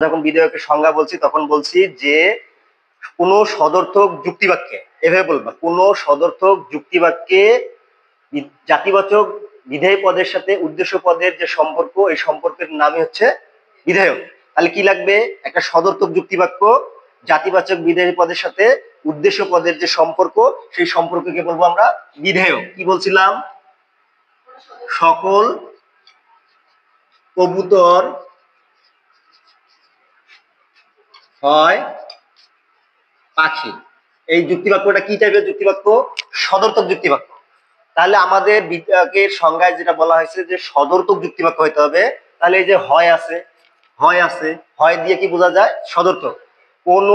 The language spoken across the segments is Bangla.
যখন বিধেয়কের সংজ্ঞা বলছি তখন বলছি যে কোন সদর্থক যুক্তিবাক্যে, এভাবে বলবা, কোন সদর্থক যুক্তিবাক্যে জাতিবাচক বিধেয় পদের সাথে উদ্দেশ্য পদের যে সম্পর্ক, এই সম্পর্কের নামই হচ্ছে বিধেয়ক। তাহলে কি লাগবে? একটা সদর্থক যুক্তিবাক্য জাতিবাচক বিধেয় পদের সাথে উদ্দেশ্য পদের যে সম্পর্ক, সেই সম্পর্ককে বলবো আমরা বিধেয়ক। কি বলছিলাম? সকল কবুতর হয় পাখি। এই যুক্তিবাক্যটা কি টাইপের যুক্তিবাক্য? সদর্থক যুক্তিবাক্য। তাহলে আমাদের বিধেয়কের সংজ্ঞায় যেটা বলা হয়েছে যে সদর্থক যুক্তিবাক্য হইতে হবে। তাহলে এই যে হয় আছে, হয় আছে, হয় দিয়ে কি বোঝা যায়? সদর্থক। কোন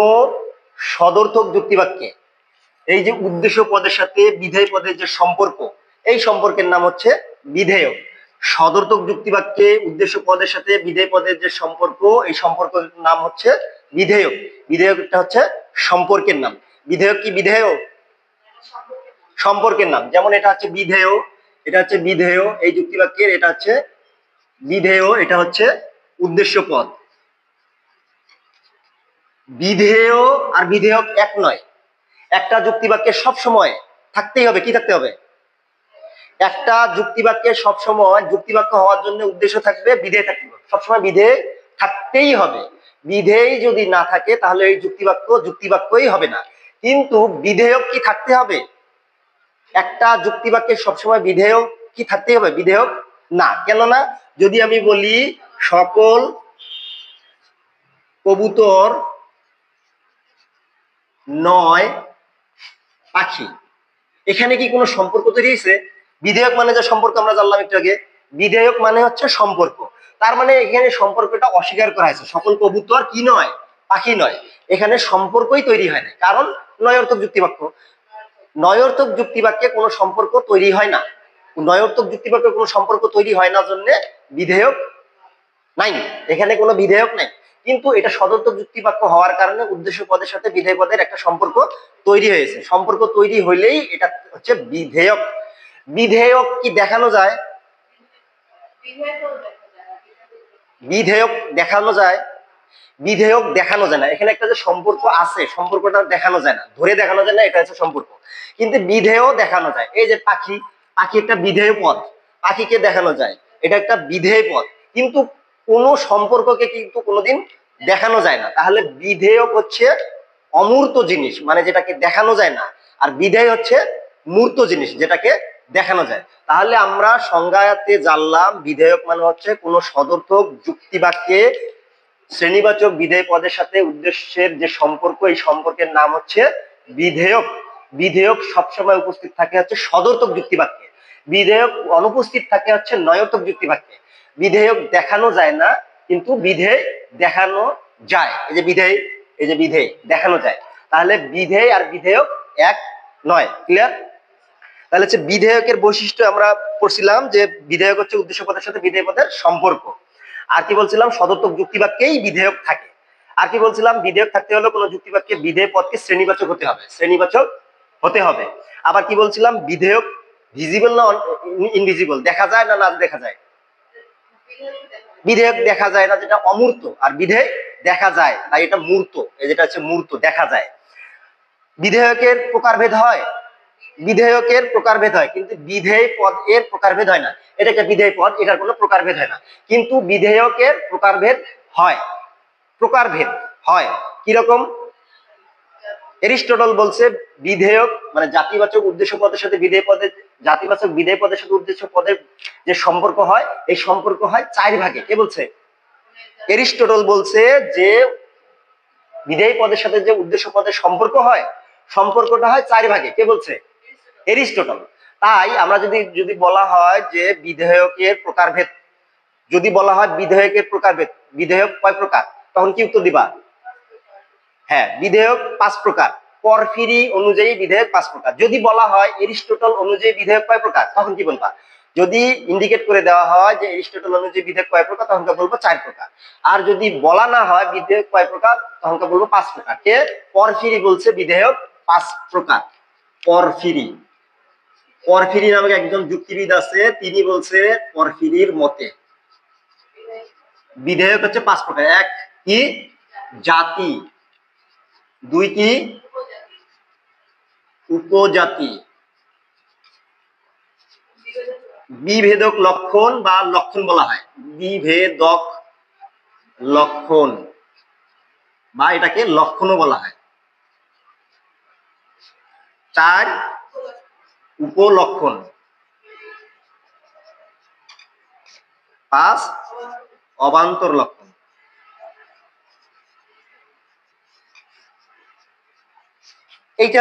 সদর্থক যুক্তিবাক্যে এই যে উদ্দেশ্য পদের সাথে বিধেয় পদের যে সম্পর্ক, এই সম্পর্কের নাম হচ্ছে বিধেয়ক। সদর্থক যুক্তিবাক্যে উদ্দেশ্য পদের সাথে বিধেয় পদের যে সম্পর্ক, এই সম্পর্কের নাম হচ্ছে বিধেয়ক। বিধেয়কটা হচ্ছে সম্পর্কের নাম। বিধেয়ক কি বিধেয়? সম্পর্কের নাম। যেমন এটা হচ্ছে বিধেয়, এটা হচ্ছে বিধেয় এই যুক্তিবাক্যের, এটা হচ্ছে বিধেয়, এটা হচ্ছে উদ্দেশ্য পদ। বিধেয় আর বিধেয়ক এক নয়। একটা যুক্তিবাক্যে সবসময় থাকতেই হবে, কি থাকতে হবে? একটা যুক্তিবাক্যে সবসময় যুক্তিবাক্য হওয়ার জন্য উদ্দেশ্য থাকবে, বিধেয় থাকতে হবে, সবসময় বিধেয় থাকতেই হবে। বিধেয় যদি না থাকে তাহলে এই যুক্তিবাক্য যুক্তিবাক্যই হবে না। কিন্তু বিধেয়ক কি থাকতে হবে? একটা যুক্তিবাক্যে সবসময় বিধেয়ক কি থাকতেই হবে? বিধেয়ক না। কেননা যদি আমি বলি সকল কবুতর নয় পাখি, এখানে কি কোনো সম্পর্ক তৈরি হয়েছে? বিধেয়ক মানে যে সম্পর্ক আমরা জানলাম একটু আগে, বিধেয়ক মানে হচ্ছে সম্পর্ক। তার মানে এখানে সম্পর্কটা অস্বীকার করা হয়েছে, সকল কবুতর কি নয়? পাখি নয়। এখানে সম্পর্কই তৈরি হয় না, কারণ নয়অর্থক যুক্তিবাক্য। নয়অর্থক যুক্তিবাক্যে কোনো সম্পর্ক তৈরি হয় না। নয়অর্থক যুক্তিবাক্যে কোনো সম্পর্ক তৈরি হয় না জন্য বিধেয়ক নাই, এখানে কোনো বিধেয়ক নাই। কিন্তু এটা সদর্থক যুক্তিবাক্য হওয়ার কারণে উদ্দেশ্য পদের সাথে বিধেয় পদের একটা সম্পর্ক তৈরি হয়েছে। সম্পর্ক তৈরি হইলেই এটা হচ্ছে বিধেয়ক। বিধেয়ক কি দেখানো যায়? বিধেয়ক দেখানো যায়? বিধেয়ক দেখানো যায় না। এখানে একটা যে সম্পর্ক আছে, সম্পর্কটা দেখানো যায় না, ধরে দেখানো যায় না, এটা হচ্ছে সম্পর্ক। কিন্তু বিধেয় দেখানো যায়। এই যে পাখি, পাখি একটা বিধেয় পদ, পাখিকে দেখানো যায়, এটা একটা বিধেয় পদ। কিন্তু কোন সম্পর্ককে কিন্তু কোনোদিন দেখানো যায় না। তাহলে বিধেয়ক হচ্ছে অমূর্ত জিনিস, মানে যেটাকে দেখানো যায় না, আর বিধেয় হচ্ছে মূর্ত জিনিস, যেটাকে দেখানো যায়। তাহলে আমরা সংজ্ঞাতে জানলাম বিধেয়ক মানে হচ্ছে কোন সদর্থক যুক্তিবাক্যে শ্রেণীবাচক বিধেয় পদের সাথে উদ্দেশ্যের যে সম্পর্ক, এই সম্পর্কের নাম হচ্ছে বিধেয়ক। বিধেয়ক সবসময় উপস্থিত থাকে হচ্ছে সদর্থক যুক্তিবাক্যে, বিধেয়ক অনুপস্থিত থাকে হচ্ছে নয়র্থক যুক্তিবাক্যে। বিধেয়ক দেখানো যায় না, কিন্তু বিধেয় দেখানো যায়। এই যে বিধেয়, এই যে বিধেয় দেখানো যায়। তাহলে বিধেয় আর বিধেয়ক এক নয়। ক্লিয়ার? তাহলে হচ্ছে বিধেয়কের বৈশিষ্ট্য আমরা পড়ছিলাম যে বিধেয়ক হচ্ছে উদ্দেশ্য পদের সাথে বিধেয় পদের সম্পর্ক। আর কি বলছিলাম? সদর্থক যুক্তিবাক্যেই বিধেয়ক থাকে। আর কি বলছিলাম? বিধেয়ক থাকতে হলে কোনো যুক্তিবাক্যে বিধেয় পদকে শ্রেণীবাচক হতে হবে, শ্রেণীবাচক হতে হবে। আবার কি বলছিলাম? বিধেয়ক ভিজিবল না ইনভিজিবল, দেখা যায় না না দেখা যায়? বিধেয়ক দেখা যায় না, যেটা অমূর্ত, আর বিধেয় দেখা যায়, তাই এটা মূর্ত। এই যেটা হচ্ছে মূর্ত, দেখা যায়। বিধেয়কের প্রকারভেদ হয়, বিধেয়কের প্রকারভেদ হয়, কিন্তু বিধেয় পদ এর প্রকারভেদ হয় না। এটা একটা বিধেয় পদ, এটার কোনো প্রকারভেদ হয় না। কিন্তু বিধেয়কের প্রকারভেদ হয়, প্রকারভেদ হয়। কিরকম? এরিস্টটল বলছে বিধেয়ক মানে জাতিবাচক উদ্দেশ্য পদের সাথে বিধেয় পদের, জাতিবাচক বিধেয় পদের সাথে উদ্দেশ্য পদের যে সম্পর্ক হয়, এই সম্পর্ক হয় 4 ভাগে। কে বলছে? এরিস্টটল বলছে যে বিধেয় পদের সাথে যে উদ্দেশ্য পদের সম্পর্ক হয়, সম্পর্কটা হয় 4 ভাগে। কে বলছে? এরিস্টটল। তাই আমরা যদি বলা হয় যে বিধেয়কের প্রকারভেদ, যদি বলা হয় বিধেয়কের প্রকারভেদ, বিধেয়ক কয় প্রকার, তখন কি উত্তর দিবা? হ্যাঁ, বিধেয়ক 5 প্রকার। পরফিরি অনুযায়ী বিধেয়ক 5 প্রকার। যদি বলা হয় এরিস্টটল অনুযায়ী বিধেয়ক কয় প্রকার, তখন কি বলবা? যদি ইন্ডিকেট করে দেওয়া হয় যে এরিস্টটল অনুযায়ী বিধেয়ক কয় প্রকার, তখন বলবো 4 প্রকার। আর যদি বলা না হয় বিধেয়ক কয় প্রকার, তখন বলবো 5 প্রকার। কে? পরফিরি বলছে বিধেয়ক 5 প্রকার। পরফিরি, পরফিরি নামক একজন যুক্তিবিদ আছে, তিনি বলছে পরফিরির মতে বিধেয়ক হচ্ছে 5 প্রকার। 1 কি জাতি, দুই কি উপজাতি। বিভেদক লক্ষণ বা লক্ষণ বলা হয়, বিভেদক লক্ষণ বা এটাকে লক্ষণও বলা হয়। 4 উপলক্ষণ। 5 অবান্তর লক্ষণ। এটা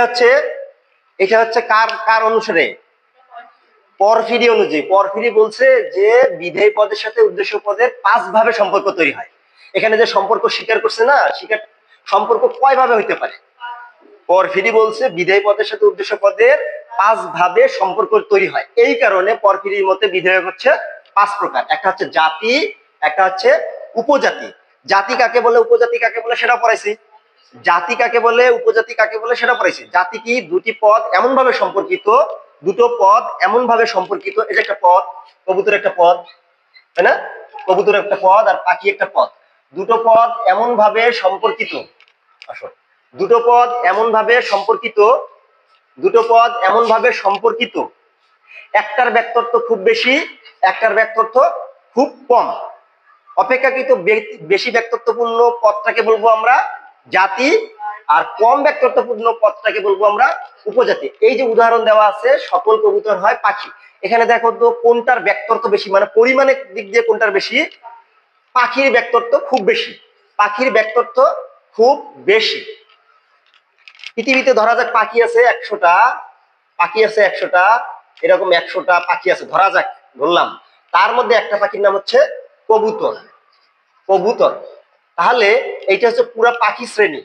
হচ্ছে কার অনুসারে? পরফিরি অনুযায়ী। পরফিরি বলছে যে বিধেয় পদের সাথে উদ্দেশ্য পদের 5 ভাবে সম্পর্ক তৈরি হয়। এখানে যে সম্পর্ক স্বীকার করছে না, সম্পর্ক কয় ভাবে হইতে পারে? পরফিরি বলছে বিধেয় পদের সাথে উদ্দেশ্য পদের 5 ভাবে সম্পর্ক তৈরি হয়। এই কারণে পরফিরির মতে বিধেয়ক হচ্ছে 5 প্রকার। একটা হচ্ছে জাতি, একটা হচ্ছে উপজাতি। জাতি কাকে বলে, উপজাতি কাকে বলে সেটা পড়াইছি। জাতি কাকে বলে, উপজাতি কাকে বলে সেটা পড়াইছি। জাতি কি? দুটি পদ এমন ভাবে সম্পর্কিত, দুটো পদ এমন ভাবে সম্পর্কিত। এটা একটা পদ, কবুতর একটা পদ, তাই না? কবুতর একটা পদ আর পাখি একটা পদ। দুটো পদ এমন ভাবে সম্পর্কিত, আসো, দুটো পদ এমন ভাবে সম্পর্কিত, দুটো পদ এমন ভাবে সম্পর্কিত, একটার ব্যক্তত্ব খুব বেশি, একটার ব্যক্তত্ব খুব কম। অপেক্ষাকৃত বেশি ব্যক্তত্বপূর্ণ পদটাকে বলবো আমরা জাতি, আর কম ব্যক্তত্বপূর্ণ পদটাকে বলবো আমরা উপজাতি। এই যে উদাহরণ দেওয়া আছে, সকল কবুতর হয় পাখি। এখানে দেখো তো কোনটার ব্যক্তত্ব বেশি, মানে পরিমাণের দিক দিয়ে কোনটার বেশি? পাখির ব্যক্তত্ব খুব বেশি, পাখির ব্যক্তত্ব খুব বেশি। পৃথিবীতে ধরা যাক পাখি আছে 100টা, পাখি আছে 100টা, এরকম 100টা পাখি আছে ধরা যাক, ধরলাম। তার মধ্যে একটা পাখির নাম হচ্ছে কবুতর। কবুতর, তাহলে এইটা হচ্ছে পুরা পাখি শ্রেণী।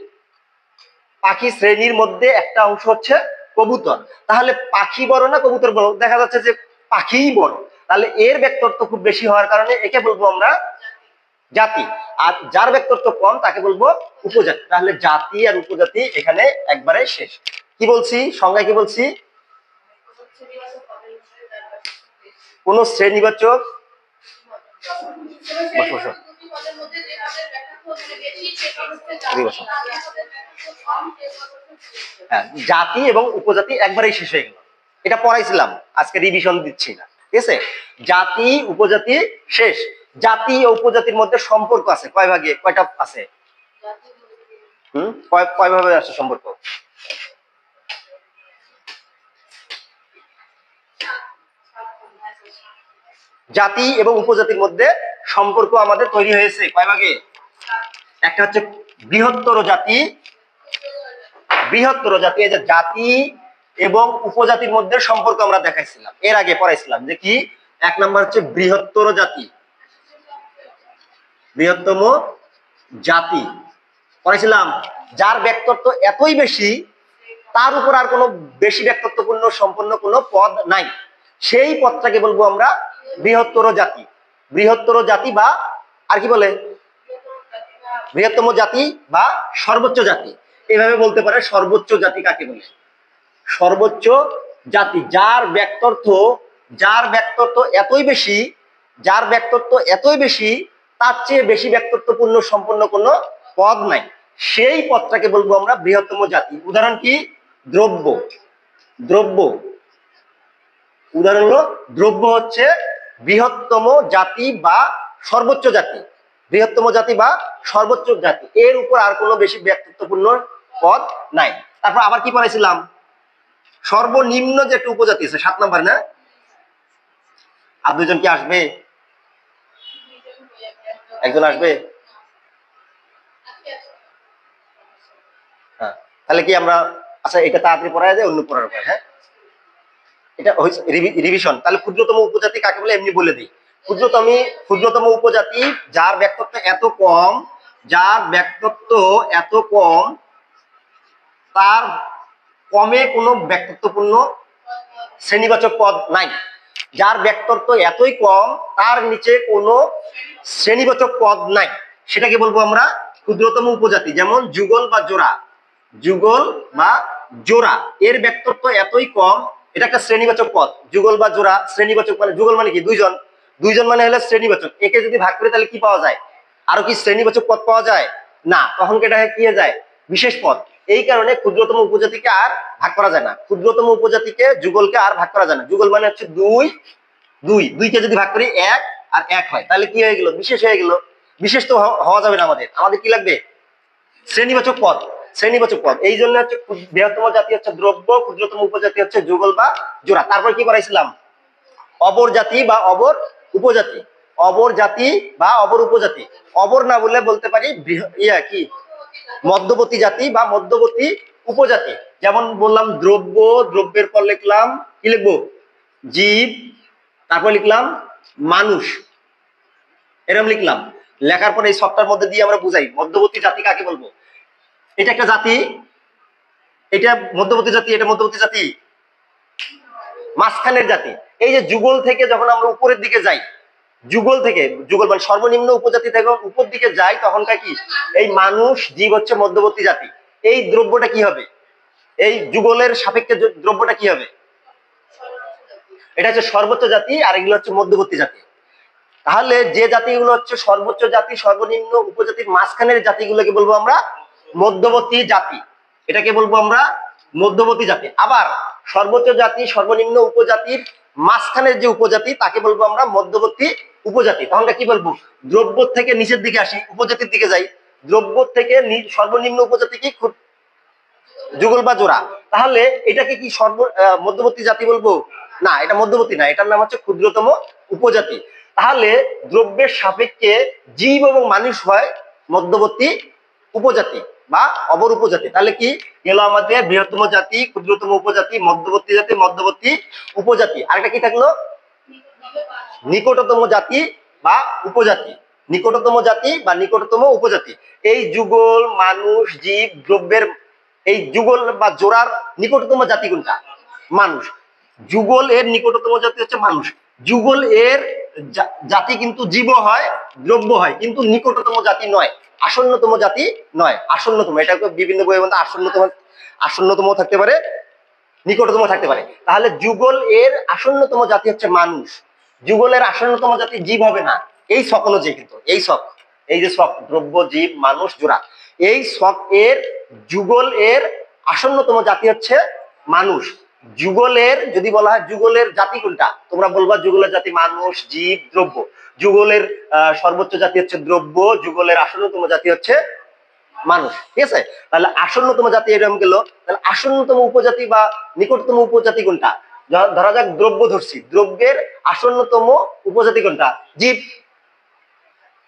পাখি শ্রেণীর মধ্যে একটা অংশ হচ্ছে কবুতর। তাহলে পাখি বড় না কবুতর বড়? দেখা যাচ্ছে যে পাখিই বড়। তাহলে এর ব্যক্তত্ব খুব বেশি হওয়ার কারণে একে বলবো আমরা জাতি, আর যার ব্যক্তত্ব কম তাকে বলবো উপজাতি। তাহলে জাতি আর উপজাতি এখানে একবারে শেষ। কি বলছি সংজ্ঞায়, কি বলছি? কোন শ্রেণীবাচক, হ্যাঁ, জাতি এবং উপজাতি একবারেই শেষ হয়ে গেল। এটা পড়াইছিলাম, আজকে রিভিশন দিচ্ছি না, ঠিক আছে? জাতি উপজাতি শেষ। জাতি ও উপজাতির মধ্যে সম্পর্ক আছে কয় ভাগে, কয়টা আছে? কয় ভাবে আছে সম্পর্ক? জাতি এবং উপজাতির মধ্যে সম্পর্ক আমাদের তৈরি হয়েছে কয় ভাগে? একটা হচ্ছে বৃহত্তর জাতি, বৃহত্তর জাতি। এই যে জাতি এবং উপজাতির মধ্যে সম্পর্ক আমরা দেখাইছিলাম, এর আগে পড়াইছিলাম যে কি? 1 নম্বর হচ্ছে বৃহত্তর জাতি, বৃহত্তম জাতি পড়াইছিলাম। যার ব্যক্তত্ব এতই বেশি, তার উপর আর কোনো বেশি ব্যক্তত্বপূর্ণ সম্পন্ন কোনো পদ নাই, সেই পদটাকে বলবো আমরা বৃহত্তর জাতি। বৃহত্তর জাতি বা আর কি বলে? বৃহত্তম জাতি বা সর্বোচ্চ জাতি, এভাবে বলতে পারে। সর্বোচ্চ জাতি কাকে বলে? সর্বোচ্চ জাতি যার ব্যক্তত্ব এতই বেশি, যার ব্যক্তত্ব এতই বেশি, তার চেয়ে বেশি ব্যক্তত্বপূর্ণ সম্পন্ন কোনো পদ নাই, সেই পদটাকে বলবো আমরা বৃহত্তম জাতি। উদাহরণ কি? দ্রব্য। দ্রব্য, উদাহরণ হলো দ্রব্য হচ্ছে বৃহত্তম জাতি বা সর্বোচ্চ জাতি। বৃহত্তম জাতি বা সর্বোচ্চ জাতি, এর উপর আর কোনো বেশি ব্যক্তিত্বপূর্ণ পদ নাই। তারপর আবার কি পড়াইছিলাম? সর্বনিম্ন যে একটা উপজাতি আছে 7 নম্বর না? আর দুজন কি আসবে? একজন আসবে? হ্যাঁ, তাহলে কি আমরা, আচ্ছা এটা তাড়াতাড়ি পড়ায় যায়, অন্য পড়ার পর। হ্যাঁ, এটা রিভিশন। তাহলে ক্ষুদ্রতম উপজাতি কাকে বলে এমনি বলে দিই। ক্ষুদ্রতম উপজাতি যার ব্যক্তত্ব এত কম, যার ব্যক্তত্ব এত কম, তার কমে কোনো ব্যক্তত্বপূর্ণ শ্রেণীবাচক পদ নাই। যার ব্যক্তত্ব এতই কম, তার নিচে কোনো শ্রেণীবাচক পদ নাই, সেটাকে বলবো আমরা ক্ষুদ্রতম উপজাতি। যেমন যুগল বা জোড়া, যুগল বা জোড়া, এর ব্যক্তত্ব এতই কম, এটা একটা শ্রেণীবাচক পদ। যুগল বা জোড়া শ্রেণীবাচক, মানে যুগল মানে কি? দুইজন, দুইজন মানে হলো শ্রেণীবাচক। একে যদি ভাগ করি তাহলে কি পাওয়া যায়? আরো কি শ্রেণীবাচক পদ পাওয়া যায় না, তখন এটা কি হয়ে যায় বিশেষ পদ। এই কারণে ক্ষুদ্রতম উপজাতিকে আর ভাগ করা যায় না, ক্ষুদ্রতম উপজাতিকে যুগলকে আর ভাগ করা যায় না। যুগল মানে হচ্ছে দুই, দুইকে যদি ভাগ করি এক আর এক হয়, তাহলে কি হয়ে গেল বিশেষ হয়ে গেল। বিশেষ তো হওয়া যাবে না, আমাদের কি লাগবে শ্রেণীবাচক পদ, শ্রেণীবাচক পদ। এই জন্য হচ্ছে বৃহত্তম জাতি হচ্ছে দ্রব্য, ক্ষুদ্রতম উপজাতি হচ্ছে যুগল বা জোড়া। তারপর কি করাইছিলাম অবর জাতি বা অবর উপজাতি, অবর জাতি বা অবর উপজাতি। অবর না বললে বলতে পারি কি মধ্যবর্তী জাতি বা মধ্যবর্তী উপজাতি। যেমন বললাম দ্রব্য, দ্রব্যের পর লিখলাম কি লিখবো জীব, তারপর লিখলাম মানুষ, এরকম লিখলাম। লেখার পর এই সবটার মধ্যে দিয়ে আমরা বুঝাই মধ্যবর্তী জাতি কাকে বলবো। এটা একটা জাতি, এটা মধ্যবর্তী জাতি, এটা মধ্যবর্তী জাতি, মাঝখানের জাতি। এই যে যুগল থেকে যখন আমরা উপরের দিকে যাই, যুগল থেকে, যুগল মানে সর্বনিম্ন উপজাতি থেকে উপর দিকে যাই, তখনকার কি এই মানুষ জীব হচ্ছে মধ্যবর্তী জাতি। এই দ্রব্যটা কি হবে, এই যুগলের সাপেক্ষে দ্রব্যটা কি হবে, এটা হচ্ছে সর্বোচ্চ জাতি, আর এগুলো হচ্ছে মধ্যবর্তী জাতি। তাহলে যে জাতিগুলো হচ্ছে সর্বোচ্চ জাতি সর্বনিম্ন উপজাতির মাঝখানের জাতিগুলোকে বলবো আমরা মধ্যবর্তী জাতি, এটাকে বলবো আমরা মধ্যবর্তী জাতি। আবার সর্বোচ্চ জাতি সর্বনিম্ন উপজাতির মাঝখানের যে উপজাতি তাকে বলবো আমরা মধ্যবর্তী উপজাতি। তাহলে কি বলবো দ্রব্য থেকে নিচের দিকে আসি, উপজাতির দিকে যাই, দ্রব্য থেকে সর্বনিম্ন উপজাতি কি যুগল বা জোড়া। তাহলে এটাকে কি মধ্যবর্তী জাতি বলবো না, এটা মধ্যবর্তী না, এটার নাম হচ্ছে ক্ষুদ্রতম উপজাতি। তাহলে দ্রব্যের সাপেক্ষে জীব এবং মানুষ হয় মধ্যবর্তী উপজাতি বা অবর উপজাতি। তাহলে কি গেল আমাদের বৃহত্তম জাতি, ক্ষুদ্রতম উপজাতি, মধ্যবর্তী জাতি, মধ্যবর্তী উপজাতি। আরেকটা কি থাকলো নিকটতম জাতি বা উপজাতি, নিকটতম জাতি বা নিকটতম উপজাতি। এই যুগল মানুষ জীব দ্রব্যের এই যুগল বা জোড়ার নিকটতম জাতি কোনটা মানুষ, যুগল এর নিকটতম জাতি হচ্ছে মানুষ, যুগল এর জাতি কিন্তু জীব হয় দ্রব্য হয়, কিন্তু নিকটতম জাতি নয়, আসন্নতম জাতি নয়, আসন্নতম। এটা বিভিন্ন বইয়ের মধ্যে আসন্নতম থাকতে পারে, নিকটতম থাকতে পারে। তাহলে যুগল এর আসন্নতম জাতি হচ্ছে মানুষ, যুগলের আসন্নতম জাতি জীব হবে না। এই শক অনুযায়ী কিন্তু এই শক, এই যে শক দ্রব্য জীব মানুষ জোড়া, এই শক এর যুগল এর আসন্নতম জাতি হচ্ছে মানুষ। যুগলের যদি বলা হয় যুগলের জাতি কোনটা, তোমরা বলবা যুগলের জাতি মানুষ জীব দ্রব্য। যুগলের সর্বোচ্চ জাতি হচ্ছে দ্রব্য, যুগলের আসন্নতম জাতি হচ্ছে মানুষ। ঠিক আছে, তাহলে আসন্নতম জাতি এরকম গেল। তাহলে আসন্নতম উপজাতি বা নিকটতম উপজাতি কোনটা, ধরা যাক দ্রব্য ধরছি, দ্রব্যের আসন্নতম উপজাতি কোনটা জীব,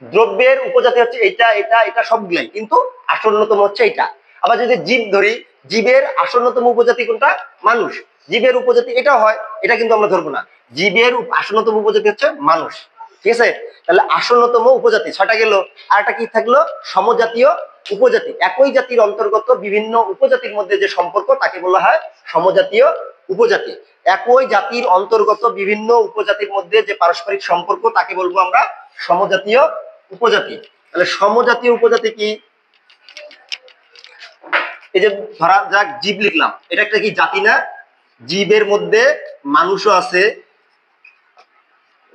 দ্রব্যের উপজাতি হচ্ছে এটা এটা এটা সবগুলাই, কিন্তু আসন্নতম হচ্ছে এটা। আবার যদি জীব ধরি, জীবের আসন্নতম উপজাতি কোনটা মানুষ, জীবের উপজাতি এটা হয়, এটা কিন্তু আমরা ধরবো না, জীবের আসন্নতম উপজাতি হচ্ছে মানুষ। ঠিক আছে, তাহলে আসন্নতম উপজাতি ছটা গেল। আর একটা কি থাকলো সমজাতীয় উপজাতি, একই জাতির অন্তর্গত বিভিন্ন উপজাতির মধ্যে যে সম্পর্ক তাকে বলা হয় সমজাতীয় উপজাতি। একই জাতির অন্তর্গত বিভিন্ন উপজাতির মধ্যে যে পারস্পরিক সম্পর্ক তাকে বলবো আমরা সমজাতীয় উপজাতি। তাহলে সমজাতীয় উপজাতি কি, এই যে ধরা যাক জীব লিখলাম, এটা একটা কি জাতি না, জীবের মধ্যে মানুষও আছে,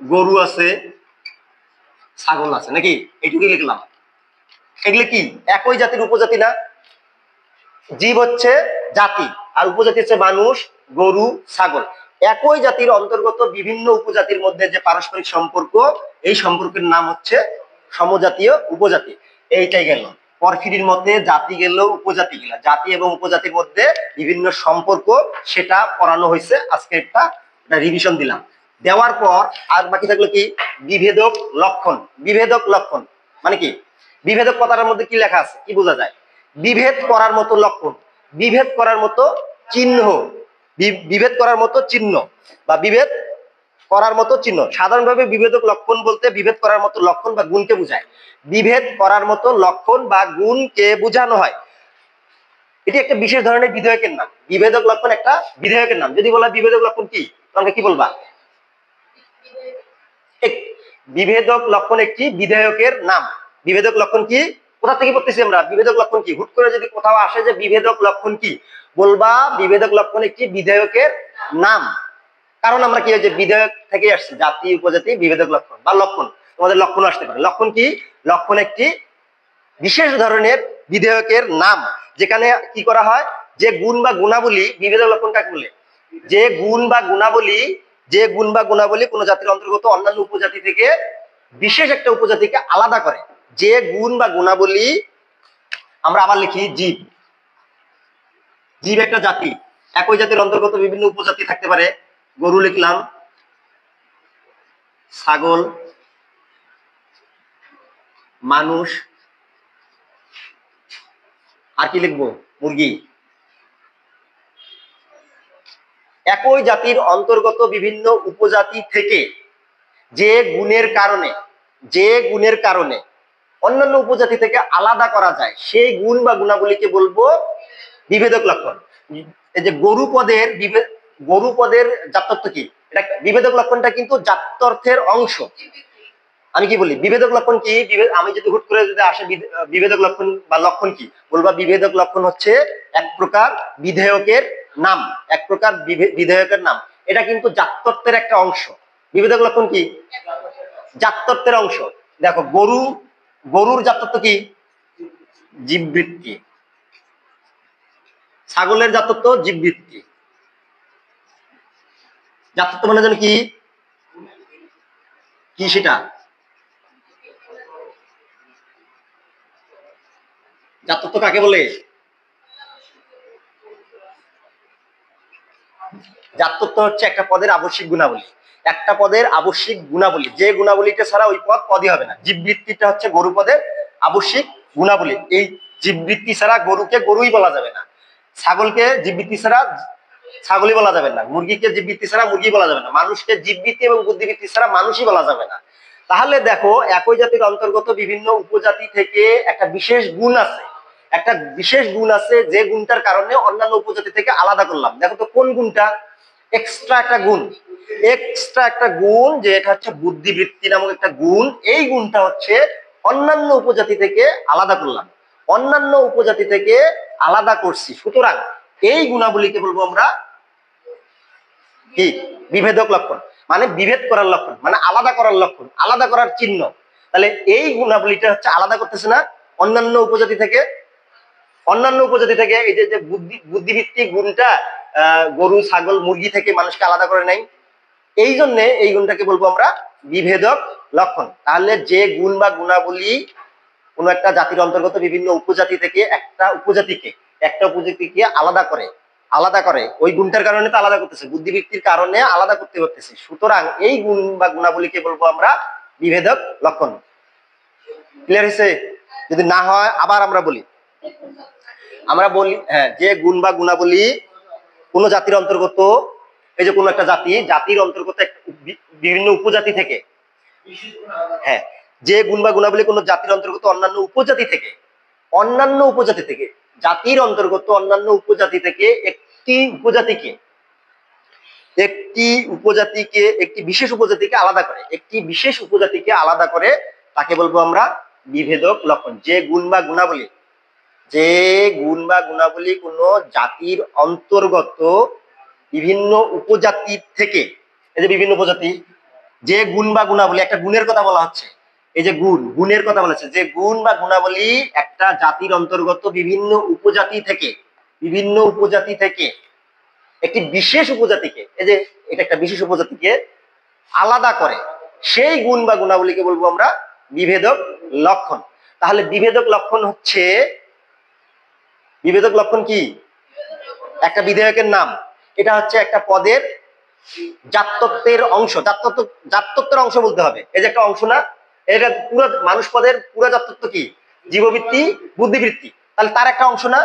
গরু আছে, ছাগল আছে, নাকি এইটুকু লিখলাম। এগুলো কি একই জাতির উপজাতি না, জীব হচ্ছে জাতি আর উপজাতি হচ্ছে মানুষ গরু ছাগল। একই জাতির অন্তর্গত বিভিন্ন উপজাতির মধ্যে যে পারস্পরিক সম্পর্ক, এই সম্পর্কের নাম হচ্ছে সমজাতীয় উপজাতি। এইটাই গেল পরফিরির মধ্যে জাতি গেল উপজাতি গেল, জাতি এবং উপজাতির মধ্যে বিভিন্ন সম্পর্ক, সেটা পড়ানো হয়েছে। আজকে একটা রিভিশন দিলাম, দেওয়ার পর আর বাকি থাকলো কি বিভেদক লক্ষণ। বিভেদক লক্ষণ মানে কি, বিভেদক কথাটার মধ্যে কি লেখা আছে কি বোঝা যায়, বিভেদ করার মতো লক্ষণ, বিভেদ করার মতো চিহ্ন, বিভেদ করার মতো চিহ্ন বা বিভেদ করার মতো চিহ্ন। সাধারণভাবে বিভেদক লক্ষণ বলতে বিভেদ করার মতো লক্ষণ বা গুণকে বোঝায়, বিভেদ করার মতো লক্ষণ বা গুণকে বোঝানো হয়। এটি একটা বিশেষ ধরনের বিধেয়কের নাম, বিভেদক লক্ষণ একটা বিধেয়কের নাম। যদি বলা বিভেদক লক্ষণ কি, তোমাকে কি বলবা, বিভেদক লক্ষণ একটি বিধেয়কের নাম। বিভেদক লক্ষণ কি, কোথা থেকে পড়তেছি আমরা, বিভেদক লক্ষণ কি, হুট করে যদি কোথাও আসে যে বিভেদক লক্ষণ কি, বলবা বিভেদক লক্ষণ একটি বিধেয়কের নাম। কারণ আমরা কি হয়েছে বিধেয়ক থেকে আসছি, জাতি উপজাতি বিভেদক লক্ষণ বা লক্ষণ। তোমাদের লক্ষণ আসতে পারে। লক্ষণ কি? লক্ষণ একটি বিশেষ ধরনের বিধেয়কের নাম, যেখানে কি করা হয়, যে গুণ বা গুণাবলী, বিভেদক লক্ষণ কাকে বলে? যে গুণ বা গুণাবলী, যে গুণ বা গুণাবলী কোন জাতির অন্তর্গত অন্যান্য উপজাতি থেকে বিশেষ একটা উপজাতিকে আলাদা করে। যে গুণ বা গুণাবলী, আমরা আবার লিখি জীব। জীব একটা জাতি, একই জাতির অন্তর্গত বিভিন্ন উপজাতি থাকতে পারে। গরু লিখলাম, ছাগল, মানুষ, আর কি লিখবো, মুরগি। একই জাতির অন্তর্গত বিভিন্ন উপজাতি থেকে যে গুণের কারণে, যে গুণের কারণে অন্যান্য উপজাতি থেকে আলাদা করা যায়, সেই গুণ বা গুণাবলীকে বলবো বিভেদক লক্ষণ। এই যে গরু পদের গরু পদের জাত্যর্থ কি? এটা বিভেদক লক্ষণটা কিন্তু জাত্যর্থের অংশ। আমি কি বলি বিভেদক লক্ষণ কি? আমি যদি হুট করে যদি আসে বিভেদক লক্ষণ বা লক্ষণ কি বলবা, বিভেদক লক্ষণ হচ্ছে এক প্রকার বিধেয়কের নাম, এক প্রকার বিধেয়কের নাম। এটা কিন্তু জাত্যর্থের একটা অংশ। বিভেদক লক্ষণ কি? জাত্যর্থের অংশ। দেখো গরুর জাত্যর্থ কি? জীববৃত্তি। ছাগলের জাত্যর্থ জীববৃত্তি। জাত্যর্থ মানে যেন কি কি সেটা জাত্যর্থ কাকে বলে? জাত্যর্থ হচ্ছে একটা পদের আবশ্যিক গুণাবলী, একটা পদের আবশ্যিক গুণাবলী, যে গুণাবলীটা ছাড়া ওই পদ পদই হবে না। জীববৃত্তিটা হচ্ছে গরু পদের আবশ্যিক গুণাবলী। এই জীববৃত্তি ছাড়া গরুকে গরুই বলা যাবে না, ছাগলকে জীববৃত্তি ছাড়া ছাগলই বলা যাবে না, মুরগিকে জীববৃত্তি ছাড়া মুরগি বলা যাবে না, মানুষকে জীববৃত্তি এবং বুদ্ধিবৃত্তি ছাড়া মানুষই বলা যাবে না। তাহলে দেখো, একই জাতির অন্তর্গত বিভিন্ন উপজাতি থেকে একটা বিশেষ গুণ আছে, একটা বিশেষ গুণ আছে, যে গুণটার কারণে অন্যান্য উপজাতি থেকে আলাদা করলাম। দেখো তো কোন গুণটা? এক্সট্রা একটা গুণ, এক্সট্রা একটা গুণ, যে এটা হচ্ছে বুদ্ধিবৃত্তি নামক একটা গুণ। এই গুণটা হচ্ছে অন্যান্য উপজাতি থেকে আলাদা করলাম, অন্যান্য উপজাতি থেকে আলাদা করছি, সুতরাং এই গুণাবলীকে বলবো আমরা কি? বিভেদক লক্ষণ। মানে বিভেদ করার লক্ষণ, মানে আলাদা করার লক্ষণ, আলাদা করার চিহ্ন। তাহলে এই গুণাবলীটা হচ্ছে আলাদা করতেছে না অন্যান্য উপজাতি থেকে। অন্যান্য উপজাতি থেকে এই যে বুদ্ধিভিত্তিক গুণটা গরু, ছাগল, মুরগি থেকে মানুষকে আলাদা করে নাই, এই জন্য এই গুণটাকে বলবো আমরা বিভেদক লক্ষণ। তাহলে যে গুণ বা গুণাবলী কোন একটা জাতির অন্তর্গত বিভিন্ন উপজাতি থেকে একটা উপজাতিকে আলাদা করে, আলাদা করে, ওই গুণটার কারণে তো আলাদা করতেছে, বুদ্ধিবৃত্তির কারণে আলাদা করতে পারতেছে, সুতরাং এই গুণ বা গুণাবলীকে বলবো আমরা বিভেদক লক্ষণ। ক্লিয়ার হয়েছে? যদি না হয় আবার আমরা বলি, হ্যাঁ, যে গুণ বা গুণাবলী কোন জাতির অন্তর্গত, এই যে কোন একটা জাতির অন্তর্গত বিভিন্ন উপজাতি থেকে, হ্যাঁ, যে গুণ বা গুণাবলী কোন জাতির অন্তর্গত অন্যান্য উপজাতি থেকে, অন্যান্য উপজাতি থেকে, জাতির অন্তর্গত অন্যান্য উপজাতি থেকে একটি উপজাতিকে, একটি বিশেষ উপজাতিকে আলাদা করে, একটি বিশেষ উপজাতিকে আলাদা করে, তাকে বলবো আমরা বিভেদক লক্ষণ। যে গুণ বা গুণাবলী, যে গুণ বা গুণাবলী কোন জাতির অন্তর্গত বিভিন্ন উপজাতি থেকে, এই যে বিভিন্ন উপজাতি, যে গুণ বা গুণাবলী, একটা গুণের কথা বলা হচ্ছে, এই যে গুণের কথা বলেছে, যে গুণ বা গুণাবলী একটা জাতির অন্তর্গত বিভিন্ন উপজাতি থেকে, বিভিন্ন উপজাতি থেকে একটি বিশেষ উপজাতিকে, এই যে এটা একটা বিশেষ উপজাতিকে আলাদা করে, সেই গুণ বা গুণাবলীকে বলবো আমরা বিভেদক লক্ষণ। তাহলে বিভেদক লক্ষণ হচ্ছে, বিভেদক লক্ষণ কি? একটা বিধেয়কের নাম। এটা হচ্ছে একটা পদের জাত্যত্বের অংশ, জাত্যত্বের অংশ বলতে হবে। এই যে একটা অংশ না, এটা পুরো মানুষ পদের পুরো জাত্যত্ব কি? জীববৃত্তি, বুদ্ধিবৃত্তি, তাহলে তার একটা অংশ না,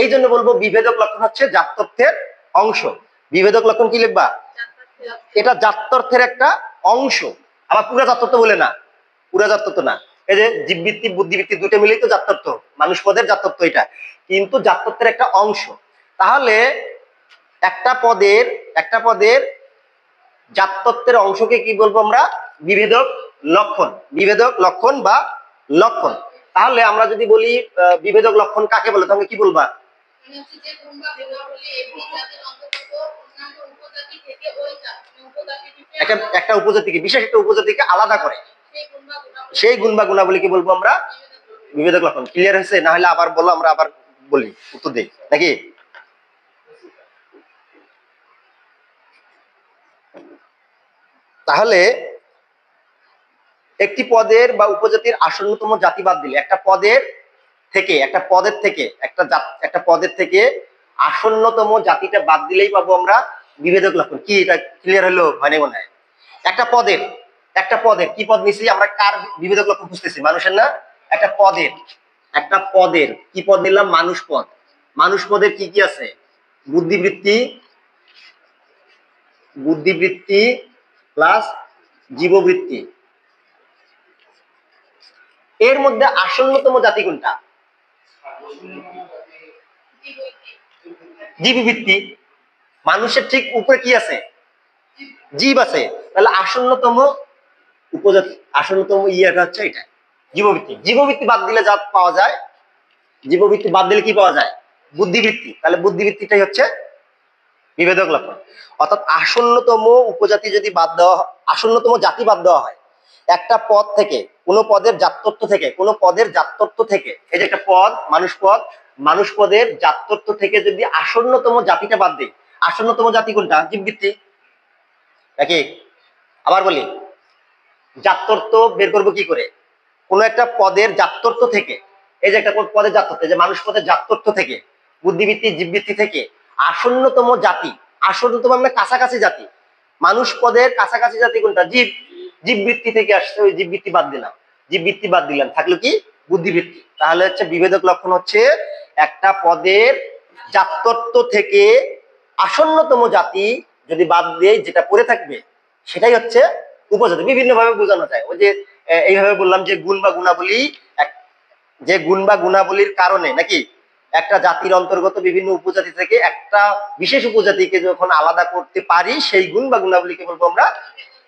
এই জন্য বলবো বিভেদক লক্ষণ হচ্ছে জাত্যর্থের অংশ। বিভেদক লক্ষণ কি লিখবা? এটা জাত্যর্থের একটা অংশ। আবার পুরা জাত্যত্ব বলে না, পুরা জাত্যত্ব না, এই যে জীববৃত্তি, বুদ্ধিবৃত্তি দুটো মিলেই তো জাত্যর্থ, মানুষ পদের জাত্যত্ব এটা, কিন্তু জাত্যর্থের একটা অংশ। তাহলে একটা পদের জাত্যত্বের অংশকে কি বলবো আমরা? বিভেদক লক্ষণ, বিভেদক লক্ষণ বা লক্ষণ। তাহলে আমরা যদি বলি বিভেদক লক্ষণ কাকে বলে, তাহলে কি বলবা? একটা উপজাতিকে, বিশেষ একটা উপজাতিকে আলাদা করে, সেই গুণ বা গুণাবলীকে বলবো আমরা বিভেদক লক্ষণ। ক্লিয়ার হয়েছে? না হলে আবার বলো, আমরা আবার বলি, উত্তর দিই নাকি? তাহলে একটি পদের বা উপজাতির আসন্নতম জাতি বাদ দিলে একটা পদের থেকে আসন্নতম জাতিটা বাদ দিলেই পাবো আমরা বিভেদক লক্ষণ। কি এটা ক্লিয়ার হলো? হয় নাই মনে হয়? একটা পদের কি পদ নিছি আমরা? কার বিভেদক লক্ষণ খুঁজতেছি? মানুষের না? একটা পদের কি পদ নিলাম? মানুষ পদ। মানুষ পদের কি কি আছে? বুদ্ধিবৃত্তি প্লাস জীববৃত্তি। এর মধ্যে আসন্নতম জাতি কোনটা? জীববৃত্তি। মানুষের ঠিক উপরে কি আছে? জীব আছে। তাহলে আসন্নতম ইয়েটা হচ্ছে এটা, জীববৃত্তি। জীববৃত্তি বাদ দিলে যা পাওয়া যায়, জীববৃত্তি বাদ দিলে কি পাওয়া যায়? বুদ্ধিবৃত্তি। তাহলে বুদ্ধিবৃত্তিটাই হচ্ছে বিভেদক লক্ষণ। অর্থাৎ আসন্নতম উপজাতি যদি বাদ দেওয়া, আসন্নতম জাতি বাদ দেওয়া হয় একটা পদ থেকে, কোন পদের জাত্যর্থ থেকে, এই যে একটা পদ মানুষ পদের জাত্যর্থ থেকে যদি আসন্নতম জাতিটা বাদ দিই, আসন্নতম জাতি কোনটা? জীববৃত্তি নাকি? আবার বলি, জাত্যর্থ বের করবো কি করে? কোন একটা পদের জাত্যর্থ থেকে, এই যে একটা পদের জাত্যর্থ, যে মানুষ পদের জাত্যর্থ থেকে, বুদ্ধিবৃত্তি জীববৃত্তি থেকে আসন্নতম জাতি, আসন্নতম মানে কাছাকাছি জাতি, মানুষ পদের কাছাকাছি জাতি কোনটা? জীববৃত্তি থেকে আসছে, ওই জীববৃত্তি বাদ দিলাম, থাকলো কি? বুদ্ধিবৃত্তি। তাহলে হচ্ছে বিভেদক লক্ষণ হচ্ছে একটা পদের জাত্যর্থ থেকে আসন্নতম জাতি যদি বাদ দিয়ে যেটা পড়ে থাকবে সেটাই হচ্ছে উপজাতি। বিভিন্ন ভাবে বোঝানো যায়। ওই যে এইভাবে বললাম যে গুণ বা গুণাবলীর কারণে নাকি একটা জাতির অন্তর্গত বিভিন্ন উপজাতি থেকে একটা বিশেষ উপজাতিকে যখন আলাদা করতে পারি, সেই গুণ বা গুণাবলীকে বলবো আমরা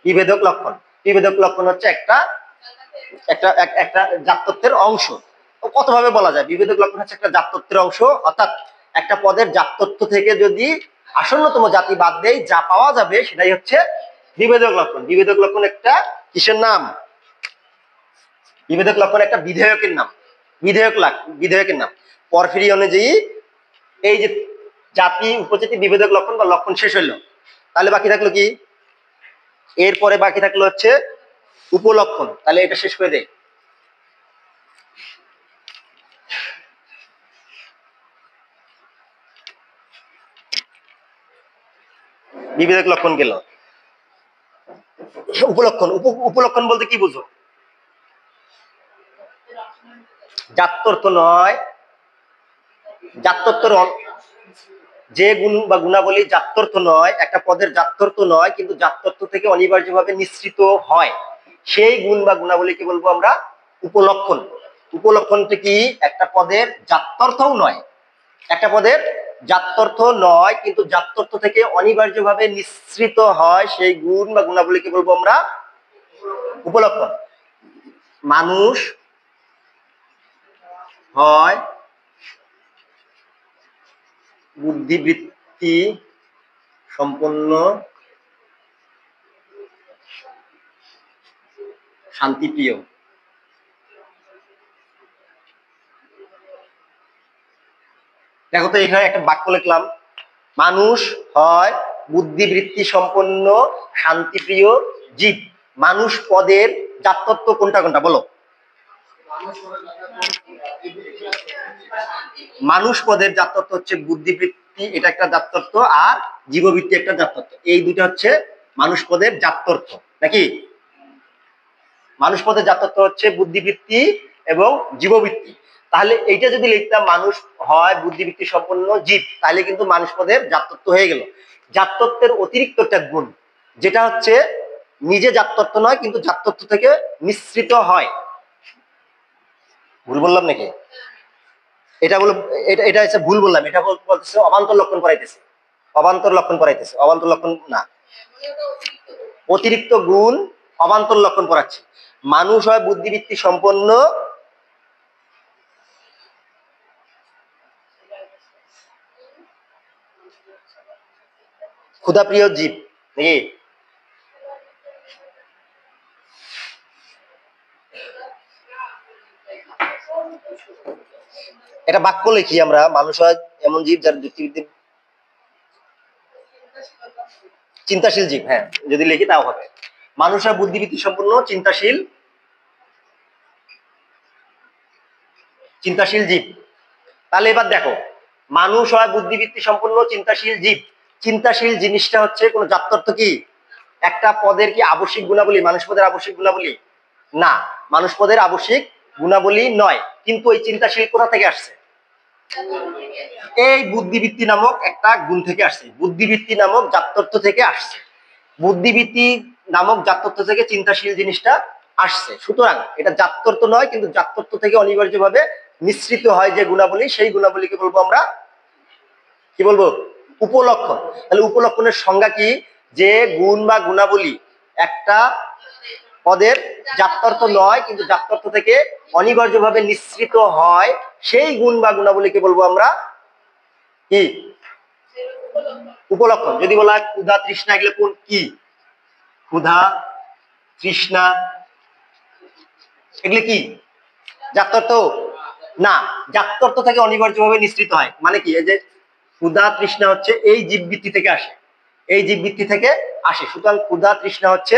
বিভেদক লক্ষণ। বিভেদক লক্ষণ হচ্ছে একটা একটা একটা জাত্যত্বের অংশ। কতভাবে বলা যায়? বিভেদক লক্ষণ হচ্ছে একটা জাত্যত্বের অংশ, অর্থাৎ একটা পদের জাত্যত্ব থেকে যদি আসন্নতম জাতি বাদ দেয়, যা পাওয়া যাবে সেটাই হচ্ছে বিভেদক লক্ষণ। বিভেদক লক্ষণ একটা কিসের নাম? বিভেদক লক্ষণ একটা বিধেয়কের নাম। বিধেয়কের নাম। পরফিরি অনুযায়ী এই যে জাতি উপজাতি বিভেদক লক্ষণ বা লক্ষণ শেষ হইলো, তাহলে বাকি থাকলো কি? এরপরে বাকি থাকলো হচ্ছে উপলক্ষণ। তাহলে এটা শেষ করে দেয়। বিভেদক লক্ষণ গেল। উপলক্ষণ বলতে কি বুঝো? জাত্যর্থ নয়, জাত্যর্থর যে গুণ বা গুণাবলী জাত্যর্থ নয়, একটা পদের জাত্যর্থ নয়, কিন্তু জাত্যর্থ থেকে অনিবার্যভাবে নিঃসৃত হয়, সেই গুণ বা গুণাবলীকে বলবো আমরা উপলক্ষণ। উপলক্ষণটা কি? একটা পদের জাত্যর্থও নয়, একটা পদের জাত্যর্থ নয়, কিন্তু জাত্যর্থ থেকে অনিবার্যভাবে নিঃসৃত হয়, সেই গুণ বা গুণাবলীকে বলবো আমরা উপলক্ষণ। মানুষ হয় বুদ্ধিবৃত্তি সম্পন্ন, শান্তিপ্রিয়। দেখো তো, এখানে একটা বাক্য লিখলাম, মানুষ হয় বুদ্ধিবৃত্তি সম্পন্ন শান্তিপ্রিয় জীব। মানুষ পদের জাত্যত্ব কোনটা কোনটা বলো? মানুষ পদের জাত্যত্ব হচ্ছে বুদ্ধিবৃত্তি, এটা একটা জাত্যত্ব, আর জীববৃত্তি একটা জাত্যত্ব। এই দুটো হচ্ছে মানুষ পদের জাত্যর্থ নাকি? মানুষ পদের জাত্যত্ব হচ্ছে বুদ্ধিবৃত্তি এবং জীববৃত্তি। তাহলে এইটা যদি লিখতাম মানুষ হয় বুদ্ধিবৃত্তি সম্পন্ন জীব, তাহলে কিন্তু মানুষ পদের জাত্যত্ব হয়ে গেল। জাত্যত্বের অতিরিক্ত একটা গুণ, যেটা হচ্ছে নিজে জাত্যত্ব নয়, কিন্তু জাত্যত্ব থেকে নিঃসৃত হয়। ভুল বললাম নাকি? এটা বলে এটা হচ্ছে ভুল বললাম। এটা বলতেছে অবান্তর লক্ষণ করাইতেছে, অবান্তর লক্ষণ না, অতিরিক্ত গুণ অবান্তর লক্ষণ পড়াচ্ছে। মানুষ হয় বুদ্ধিবৃত্তি সম্পন্ন ক্ষুধাপ্রিয় জীব নাকি? এটা বাক্য লিখি আমরা, মানুষ হয় এমন জীব যার যুক্তিবৃত্তি চিন্তাশীল জীব। হ্যাঁ, যদি লিখি তাও হবে, মানুষ হয় বুদ্ধিবৃত্তি সম্পন্ন চিন্তাশীল জীব। তাহলে এবার দেখো, মানুষ হয় বুদ্ধিবৃত্তি সম্পন্ন চিন্তাশীল জীব। চিন্তাশীল জিনিসটা হচ্ছে কোন জাত্যর্থ কি? একটা পদের কি আবশ্যিক গুণাবলী? মানুষ পদের আবশ্যিক গুণাবলী না, মানুষ পদের আবশ্যিক গুণাবলী নয়। কিন্তু এই চিন্তাশীল কোথা থেকে আসছে? এই বুদ্ধিবৃত্তি নামক একটা গুণ থেকে আসছে, বুদ্ধিবৃত্তি নামক জাত্যর্থ থেকে আসছে। বুদ্ধিবৃত্তি নামক জাত্যর্থ থেকে চিন্তাশীল জিনিসটা আসছে। সুতরাং এটা জাত্যর্থ নয়, কিন্তু জাত্যর্থ থেকে অনিবার্যভাবে মিশ্রিত হয় যে গুণাবলী, সেই গুণাবলীকে বলবো আমরা কি বলবো? উপলক্ষণ। তাহলে উপলক্ষণের সংজ্ঞা কি? যে গুণ বা গুণাবলী একটা পদের জাত্যর্থ নয়, কিন্তু জাত্যর্থ থেকে অনিবার্যভাবে নিঃসৃত হয়, সেই গুণ বা গুণাবলীকে বলবো আমরা কি? উপলক্ষণ। যদি বলা হয় ক্ষুধা তৃষ্ণা, এগুলো কোন কি? ক্ষুধা তৃষ্ণা এগুলো কি জাত্যর্থ? না, জাত্যর্থ থেকে অনিবার্যভাবে নিঃসৃত হয়। মানে কি? এই যে ক্ষুধা তৃষ্ণা হচ্ছে এই জীববৃত্তি থেকে আসে, এই জীববৃত্তি থেকে আসে। সুতরাং ক্ষুধা তৃষ্ণা হচ্ছে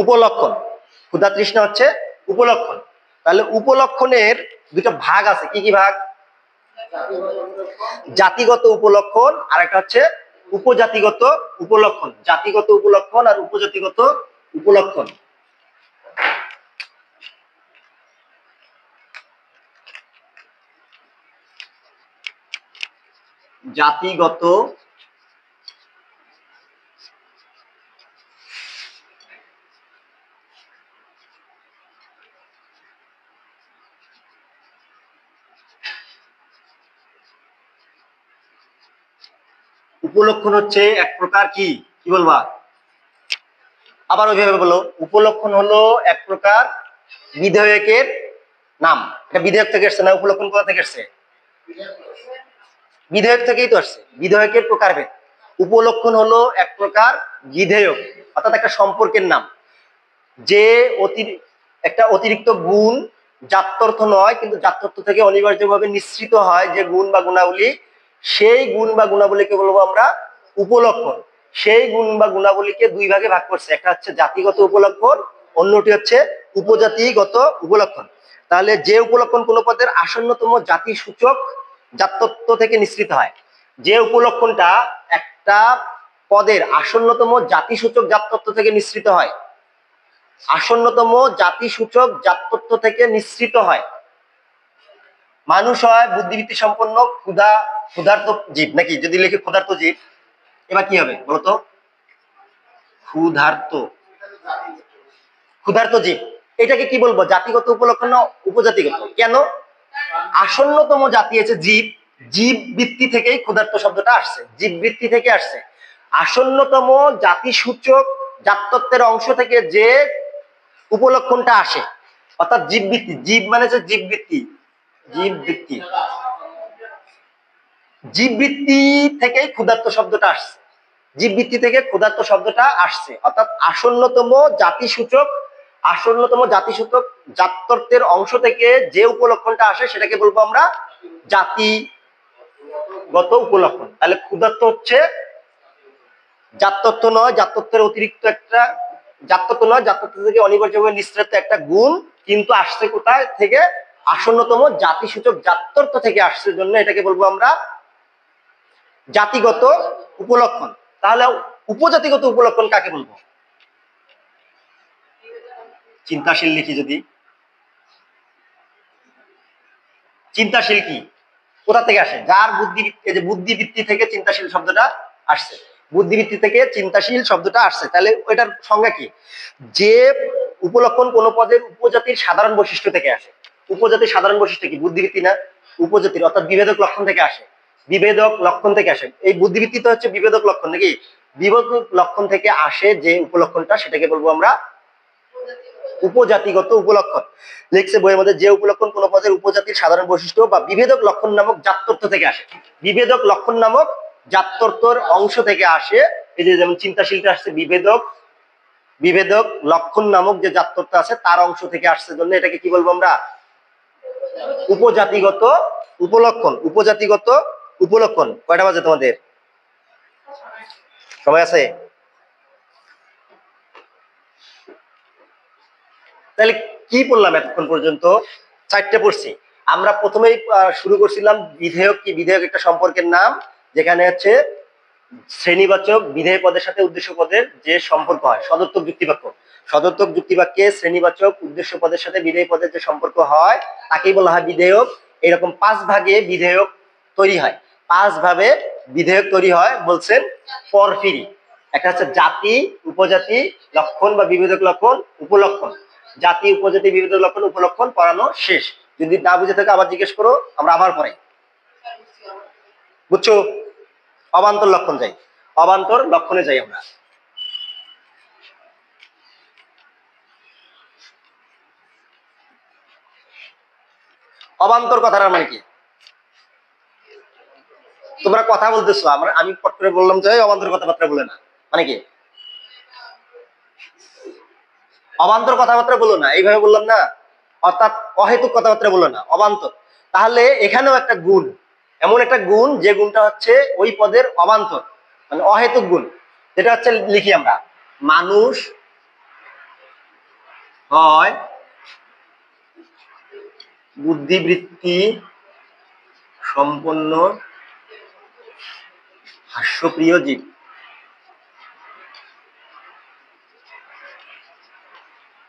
উপলক্ষণ, ক্ষুধা তৃষ্ণা হচ্ছে উপলক্ষণ। তাহলে উপলক্ষণের দুটো ভাগ আছে, কি কি ভাগ? জাতিগত উপলক্ষণ আর একটা হচ্ছে উপজাতিগত উপলক্ষণ। জাতিগত উপলক্ষণ আর উপজাতিগত উপলক্ষণ। জাতিগত উপলক্ষণ হচ্ছে এক প্রকার কি কি বলবা? আবার ওইভাবে বলো, উপলক্ষণ হলো এক প্রকার বিধেয়কের নাম। এটা বিধেয়ক থেকে এসছে না? উপলক্ষণ কোথা থেকে এসছে? বিধেয়ক থেকেই তো আসছে, বিধেয়কের প্রকারভেদ। উপলক্ষণ হলো এক প্রকার বিধেয়ক, অর্থাৎ একটা সম্পর্কের নাম, যে একটা অতিরিক্ত গুণ, জাত্যর্থ নয় কিন্তু জাত্যর্থ থেকে অনিবার্যভাবে নিঃসৃত হয় যে গুণ বা গুণাবলী, সেই গুণ বা গুণাবলীকে বলবো আমরা উপলক্ষণ। সেই গুণ বা গুণাবলীকে দুই ভাগে ভাগ করছে, একটা হচ্ছে জাতিগত উপলক্ষণ, অন্যটি হচ্ছে উপজাতিগত উপলক্ষণ। তাহলে যে উপলক্ষণ কোন পদের আসন্নতম জাতি সূচক জাত্যর্থ থেকে নিঃসৃত হয়, যে উপলক্ষণটা একটা পদের আসন্নতম জাতিসূচক জাত্যর্থ থেকে নিঃসৃত হয়, আসন্নতম জাতিসূচক জাত্যর্থ থেকে নিঃসৃত হয়। মানুষ হয় বুদ্ধিবৃত্তি সম্পন্ন ক্ষুধার্ত জীব, নাকি? যদি লিখে ক্ষুধার্ত জীব, এবার কি হবে বলতো? ক্ষুধার্ত জীব। এটাকে কি বলবো? জাতিগত উপলক্ষণ না উপজাতিগত? কেন? আসন্নতম জাতি আছে জীব, জীববৃত্তি থেকেই ক্ষুধার্ত শব্দটা আসছে, জীববৃত্তি থেকে আসছে। আসন্নতম জাতিসূচক জাত্যর্থের অংশ থেকে যে উপলক্ষণটা আসে, অর্থাৎ জীববৃত্তি, জীব মানে হচ্ছে জীববৃত্তি, জীববৃত্তি, জীববৃত্তি থেকেই ক্ষুধার্ত শব্দটা আসছে, জীববৃত্তি থেকে ক্ষুধার্ত শব্দটা আসছে। অর্থাৎ আসন্নতম জাতিসূচক জাত্যর্থের অংশ থেকে যে উপলক্ষণটা আসে সেটাকে বলবো আমরা জাতিগত উপলক্ষণ। তাহলে ক্ষুধার্ত হচ্ছে জাত্যর্থ নয়, জাত্যর্থের অতিরিক্ত একটা জাত্যর্থ নয়, জাত্যর্থ থেকে অনিবার্যভাবে নিঃসৃত একটা গুণ, কিন্তু আসছে কোথায় থেকে? আসন্নতম জাতিসূচক জাত্যর্থ থেকে আসছে, জন্য এটাকে বলবো আমরা জাতিগত উপলক্ষণ। তাহলে উপজাতিগত উপলক্ষণ কাকে বলবো? চিন্তাশীল লিখি যদি, চিন্তাশীল কি কোথা থেকে আসে? যার বুদ্ধিবৃত্তি, যে বুদ্ধিবৃত্তি থেকে চিন্তাশীল শব্দটা আসছে, বুদ্ধিবৃত্তি থেকে চিন্তাশীল শব্দটা আসছে। তাহলে ওইটার সংজ্ঞা কি? যে উপলক্ষণ কোন পদের উপজাতির সাধারণ বৈশিষ্ট্য থেকে আসে। উপজাতির সাধারণ বৈশিষ্ট্য কি? বুদ্ধিবৃত্তি না? উপজাতির, অর্থাৎ বিভেদক লক্ষণ থেকে আসে, বিভেদক লক্ষণ থেকে আসে। এই বুদ্ধিবৃত্তি তো হচ্ছে বিভেদক লক্ষণ, নাকি? বিভেদক লক্ষণ থেকে আসে যে উপলক্ষণটা, সেটাকে বলবো আমরা উপজাতিগত উপলক্ষণ। লিখছে বইয়ের মধ্যে, যে উপলক্ষণ কোন পদের উপজাতির সাধারণ বৈশিষ্ট্য বা বিভেদক লক্ষণ নামক জাত্যর্থ থেকে আসে। বিভেদক লক্ষণ নামক জাত্যর্থর অংশ থেকে আসে। এই যে যেমন চিন্তাশীলটা আসছে বিভেদক লক্ষণ নামক যে জাত্যর্থ আছে তার অংশ থেকে আসছে, জন্য এটাকে কি বলবো আমরা? উপজাতিগত উপলক্ষণ, উপজাতিগত উপলক্ষণ। কয়টা বাজে তোমাদের? সময় আছে? তাহলে কি পড়লাম এতক্ষণ পর্যন্ত? চারটে পড়ছি। আমরা প্রথমেই শুরু করছিলাম বিধেয়ক কি? বিধেয়ক একটা সম্পর্কের নাম যেখানে হচ্ছে শ্রেণীবাচক বিধেয় পদের সাথে উদ্দেশ্য পদের যে সম্পর্ক হয়, সদর্থক যুক্তিবাক্য। সদর্থক যুক্তিবাক্যে শ্রেণীবাচক উদ্দেশ্য পদের সাথে বিধেয় পদের যে সম্পর্ক হয় তাকেই বলা হয় বিধেয়ক। এরকম 5 ভাগে বিধেয়ক তৈরি হয়। 5 ভাবে বিধেয়ক তৈরি হয় বলছেন পরফিরি। একটা হচ্ছে জাতি, উপজাতি, লক্ষণ বা বিভেদক লক্ষণ, উপলক্ষণ। জাতি, উপজাতি, বিভেদক লক্ষণ, উপলক্ষণ পড়ানো শেষ। যদি না বুঝে থাকে আবার জিজ্ঞেস করো, আমরা আবার পড়াই। বুঝছো? অবান্তর লক্ষণ যাই, অবান্তর লক্ষণে যাই আমরা। অবান্তর কথাটার মানে কি? তোমরা কথা বলতেছো, আমি পট করে বললাম যে অবান্তর কথাবার্তা বলে না, মানে কি? অবান্তর কথাবার্তা বলো না, এইভাবে বললাম না, অর্থাৎ অহেতুক কথাবার্তা বলো না, অবান্তর। তাহলে এখানেও একটা গুণ, এমন একটা গুণ যে গুণটা হচ্ছে ওই পদের অবান্তর, মানে অহেতুক গুণ। যেটা হচ্ছে লিখি আমরা, মানুষ হয় বুদ্ধিবৃত্তি সম্পন্ন হাস্যপ্রিয় জীব।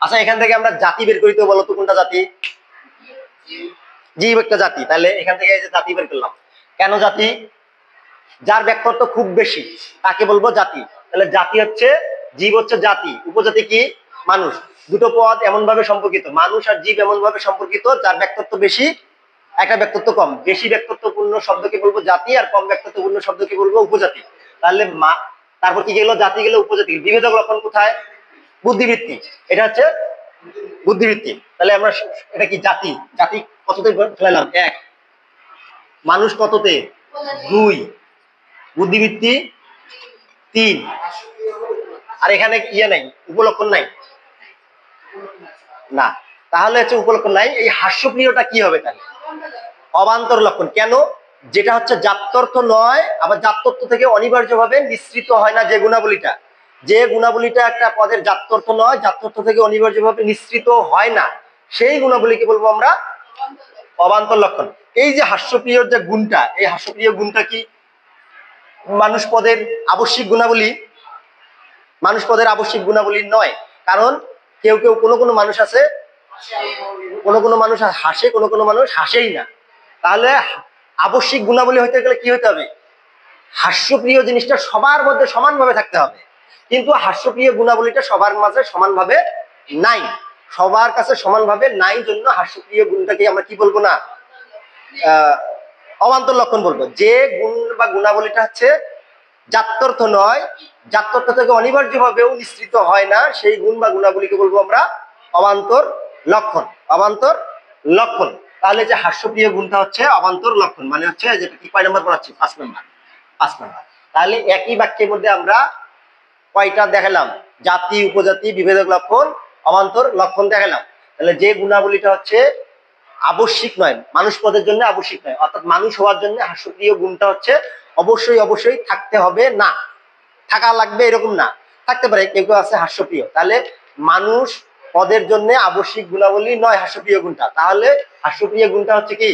আচ্ছা, এখান থেকে আমরা জাতি বের করি তো, বলো তো কোনটা জাতি? জীব একটা জাতি। তাহলে এখান থেকে এই যে জাতি বের করলাম। কেন জাতি? যার ব্যক্তিত্ব খুব বেশি তাকে বলবো জাতি। তাহলে জাতি হচ্ছে, জীব হচ্ছে জাতি, উপজাতি কি? মানুষ। দুটো পদ এমন ভাবে সম্পর্কিত, মানুষ আর জীব এমন ভাবে সম্পর্কিত যার ব্যক্তিত্ব বেশি, একটা ব্যক্তিত্ব কম। বেশি ব্যক্তিত্বপূর্ণ শব্দকে বলবো জাতি, আর কম ব্যক্তিত্বপূর্ণ শব্দকে বলবো উপজাতি। তাহলে তারপর কি গেল? জাতি গেল, উপজাতি। বিভেদক লক্ষণ কোথায়? বুদ্ধিবৃত্তি। এটা হচ্ছে বুদ্ধিবৃত্তি। তাহলে আমরা এটা কি? জাতি। জাতি কততে ফেলাম? 1। মানুষ কততে? 2। বুদ্ধিবৃত্তি 3। আর এখানে ইয়ে নাই, উপলক্ষণ নাই না। তাহলে হচ্ছে উপলক্ষণ নাই। এই হাস্যপ্রিয়টা কি হবে তাহলে? অবান্তর লক্ষণ। কেন? যেটা হচ্ছে জাত্যর্থ নয়, আবার জাত্যর্থ থেকে অনিবার্যভাবে নিঃসৃত হয় না যে গুণাবলীটা, যে গুণাবলীটা একটা পদের জাত্যর্থ নয়, জাত্যর্থ থেকে অনিবার্যভাবে নিঃসৃত হয় না, সেই গুণাবলীকে বলবো আমরা অবান্তর লক্ষণ। এই যে হাস্যপ্রিয় যে গুণটা, এই হাস্যপ্রিয় গুণটা কি মানুষ পদের আবশ্যিক গুণাবলী? মানুষ পদের আবশ্যিক গুণাবলী নয়। কারণ কেউ কেউ, কোনো কোনো মানুষ আছে, কোনো কোনো মানুষ হাসে, কোনো কোনো মানুষ হাসেই না। তাহলে আবশ্যিক গুণাবলী হইতে গেলে কি হতে হবে? হাস্যপ্রিয় জিনিসটা সবার মধ্যে সমানভাবে থাকতে হবে। কিন্তু হাস্যপ্রিয় গুণাবলীটা সবার মাঝে সমানভাবে নাই, সবার কাছে সমানভাবে নাই, জন্য হাস্যপ্রিয় গুণটাকে আমরা কি বলবো না, অবান্তর লক্ষণ বলবো। যে গুণ বা গুণাবলীটা হচ্ছে জাত্যর্থ নয়, জাত্যর্থ থেকে অনিবার্যভাবেও নিঃসৃত হয় না, সেই গুণ বা গুণাবলীকে বলবো আমরা অবান্তর লক্ষণ। অবান্তর লক্ষণ। তাহলে যে হাস্যপ্রিয় গুণটা হচ্ছে অবান্তর লক্ষণ, মানে হচ্ছে যেটা কি, কয় নম্বর পড়াচ্ছি? 5 নম্বর। 5 নম্বর। তাহলে একই বাক্যের মধ্যে আমরা কয়টা দেখালাম? জাতি, উপজাতি, বিভেদক লক্ষণ, অবান্তর লক্ষণ দেখালাম। তাহলে যে গুণাবলীটা হচ্ছে আবশ্যিক নয়, মানুষ পদের জন্য আবশ্যিক নয়, অর্থাৎ মানুষ হওয়ার জন্য হাস্যপ্রিয় গুণটা হচ্ছে অবশ্যই অবশ্যই থাকতে হবে না, থাকা লাগবে এরকম না, থাকতে পারে, কেউ কেউ আছে হাস্যপ্রিয়। তাহলে মানুষ পদের জন্য আবশ্যিক গুণাবলী নয় হাস্যপ্রিয় গুণটা। তাহলে হাস্যপ্রিয় গুণটা হচ্ছে কি?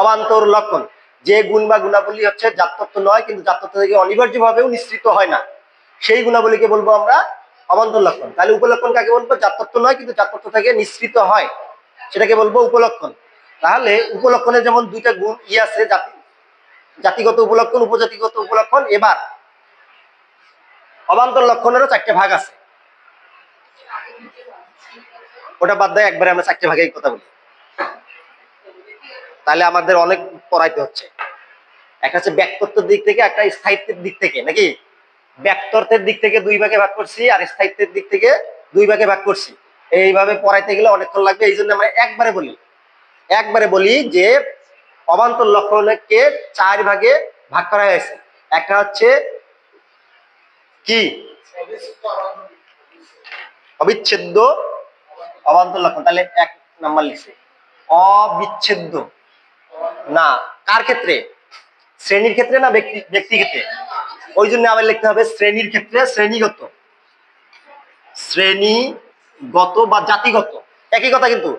অবান্তর লক্ষণ। যে গুণ বা গুণাবলী হচ্ছে জাত্যর্থ নয়, কিন্তু জাত্যর্থ থেকে অনিবার্যভাবেও নিঃসৃত হয় না, সেই গুণাবলীকে বলবো আমরা অবান্তর লক্ষণ। তাহলে উপলক্ষণ কাকে বলবো? জাত্যর্থ নয় কিন্তু জাত্যর্থ থেকে নিঃসৃত হয়, সেটাকে বলবো উপলক্ষণ। তাহলে উপলক্ষণের যেমন দুইটা গুণ আছে, জাতিগত উপলক্ষণ, উপজাতিগত উপলক্ষণ। এবার অবান্তর লক্ষণেরও 4টে ভাগ আছে, ওটা বাদ দেয়, একবারে আমরা 4টে ভাগে কথা বলি, তাহলে আমাদের অনেক পড়াইতে হচ্ছে। একটা হচ্ছে ব্যক্তিত্বের দিক থেকে, একটা স্থায়িত্বের দিক থেকে, নাকি? ব্যক্তিত্বের দিক থেকে 2 ভাগে ভাগ করছি, আর স্থায়িত্বের দিক থেকে 2 ভাগে ভাগ করছি। এইভাবে পড়াইতে গেলে অনেকক্ষণ লাগবে, এই জন্য আমরা একবারে বলি যে অবান্তর লক্ষণকে 4 ভাগে ভাগ করা হয়েছে। একটা হচ্ছে কি? অবিচ্ছেদ্য অবান্তর লক্ষণ। তাহলে 1 নাম্বার লিখছে অবিচ্ছেদ্য না, কার ক্ষেত্রে? শ্রেণীর ক্ষেত্রে না ব্যক্তি ক্ষেত্রে? ওই জন্য আবার লিখতে হবে শ্রেণীর ক্ষেত্রে শ্রেণীগত, শ্রেণীগত বা জাতিগত একই কথা, কিন্তু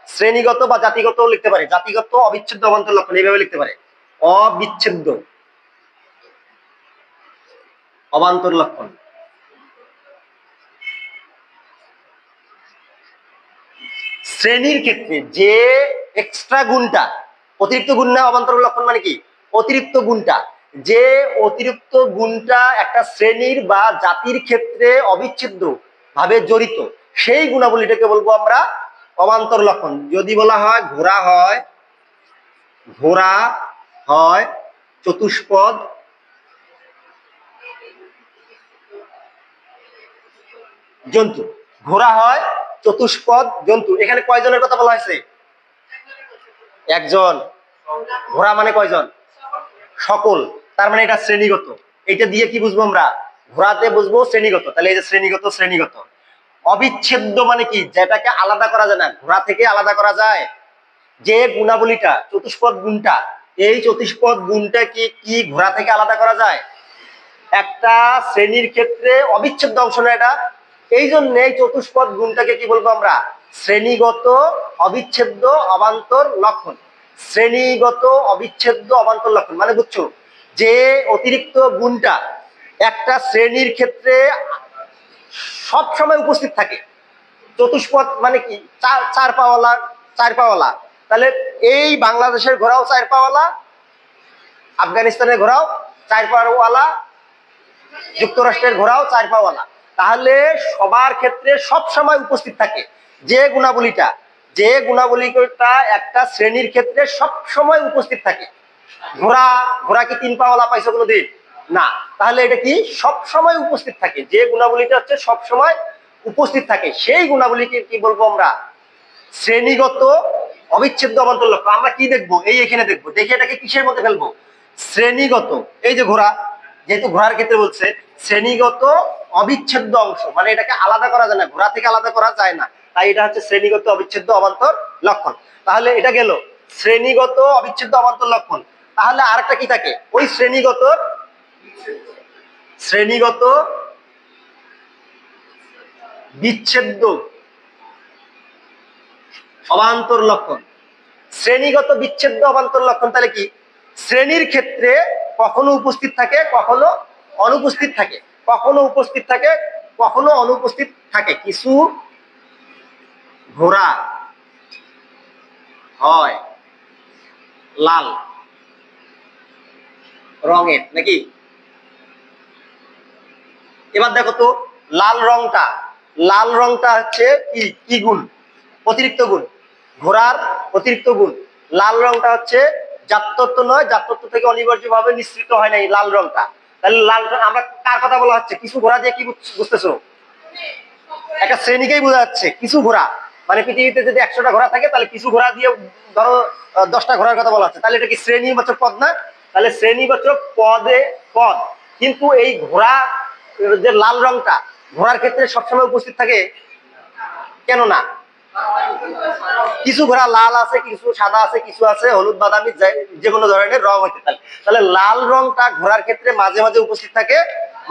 শ্রেণীগত বা জাতিগত লিখতে পারে। জাতিগত অবিচ্ছেদ্য অবান্তর লক্ষণ এইভাবে লিখতে পারে, অবিচ্ছেদ্য অবান্তর লক্ষণ। শ্রেণীর ক্ষেত্রে যে এক্সট্রা গুণটা, অতিরিক্ত গুণ না, অবান্তর লক্ষণ মানে কি? অতিরিক্ত গুণটা, যে অতিরিক্ত গুণটা একটা শ্রেণীর বা জাতির ক্ষেত্রে অবিচ্ছেদ্য ভাবে জড়িত, সেই গুণাবলীটাকে বলবো আমরা অবান্তর লক্ষণ। যদি বলা হয় ঘোড়া হয় চতুষ্পদ জন্তু, ঘোড়া হয় চতুষ্পদ জন্তু, এখানে কয়জনের কথা বলা হয়েছে? একজন। ঘোড়া মানে কয়জন? সকল। তার মানে এটা শ্রেণীগত। এটা দিয়ে কি বুঝবো আমরা? ঘোড়াতে বুঝবো শ্রেণীগত। তাহলে এই যে শ্রেণীগত, শ্রেণীগত। অবিচ্ছেদ্য মানে কি? যেটাকে আলাদা করা যায় না। ঘোড়া থেকে আলাদা করা যায় যে গুণাবলীটা, চতুষ্পদ গুণটা, এই চতুষ্পদ গুণটা কি ঘোড়া থেকে আলাদা করা যায়? একটা শ্রেণীর ক্ষেত্রে অবিচ্ছেদ্য অংশ না এটা। এই জন্য এই চতুষ্পদ গুণটাকে কি বলবো আমরা? শ্রেণীগত অবিচ্ছেদ্য অবান্তর লক্ষণ। শ্রেণীগত অবিচ্ছেদ্য অবান্তর লক্ষণ মানে বুঝছো, যে অতিরিক্ত গুণটা একটা শ্রেণীর ক্ষেত্রে সব সময় উপস্থিত থাকে। চতুষ্পদ মানে কি? চার পাওয়ালা, চার পাওয়ালা। তাহলে এই বাংলাদেশের ঘোড়াও চার পাওয়ালা, আফগানিস্তানের ঘোড়াও চার পাওয়ালা, যুক্তরাষ্ট্রের ঘোড়াও চার পাওয়ালা। তাহলে সবার ক্ষেত্রে সব সময় উপস্থিত থাকে যে গুণাবলীটা, যে গুণাবলীটা একটা শ্রেণীর ক্ষেত্রে সব সময় উপস্থিত থাকে। ঘোড়া কি তিন পাওয়ালা পাইছো কোনোদিন? না। তাহলে এটা কি? সব সময় উপস্থিত থাকে, যে গুণাবলীটা হচ্ছে সব সময় উপস্থিত থাকে, সেই গুণাবলীকে কি বলবো আমরা? শ্রেণীগত অবিচ্ছেদ্য অবান্তর লক্ষণ। আমরা কি দেখবো? এখানে দেখবো, দেখে এটাকে কিসের মধ্যে ফেলবো? শ্রেণীগত। এই যে ঘোড়া, যেহেতু ঘোড়ার ক্ষেত্রে বলছে শ্রেণীগত অবিচ্ছেদ্য অংশ, মানে এটাকে আলাদা করা যায় না, ঘোড়া থেকে আলাদা করা যায় না, তাই এটা হচ্ছে শ্রেণীগত অবিচ্ছেদ্য অবান্তর লক্ষণ। তাহলে এটা গেল শ্রেণীগত অবিচ্ছেদ্য অবান্তর লক্ষণ। তাহলে আরেকটা কি থাকে? ওই শ্রেণীগত বিচ্ছেদ্য অবান্তর লক্ষণ। শ্রেণীগত বিচ্ছেদ্য অবান্তর লক্ষণ তাহলে কি? শ্রেণীর ক্ষেত্রে কখনো উপস্থিত থাকে, কখনো অনুপস্থিত থাকে, কখনো উপস্থিত থাকে, কখনো অনুপস্থিত থাকে। কিছু ঘোড়া হয় লাল রঙের, নাকি? এবার দেখো তো, লাল রংটা হচ্ছে কি গুণ? অতিরিক্ত গুণ। ঘোড়ার অতিরিক্ত গুণ। লাল রংটা হচ্ছে জাততত্ত্ব নয়, জাততত্ত্ব থেকে অনিবার্যভাবে নিঃসৃত হয় না এই লাল রংটা। তাহলে লাল রং আমরা কার কথা বলা হচ্ছে? কিছু ঘোড়া দিয়ে কি বুঝতেছো? একটা শ্রেণীকেই বোঝা যাচ্ছে। কিছু ঘোড়া মানে পৃথিবীতে যদি 100টা ঘোড়া থাকে, তাহলে কিছু ঘোড়া দিয়ে ধরো 10টা ঘোড়ার কথা বলা হচ্ছে, তাহলে এটা কি শ্রেণীবাচক পদ না? তাহলে শ্রেণীবাচক পদ। কিন্তু এই ঘোড়া যে লাল রংটা ঘোড়ার ক্ষেত্রে সবসময় উপস্থিত থাকে কেন না? কিছু ঘোড়া লাল আছে, কিছু সাদা আছে, কিছু আছে হলুদ বাদামি, যে কোনো ধরনের রং হতে পারে। তাহলে লাল রংটা ঘোড়ার ক্ষেত্রে মাঝে মাঝে উপস্থিত থাকে,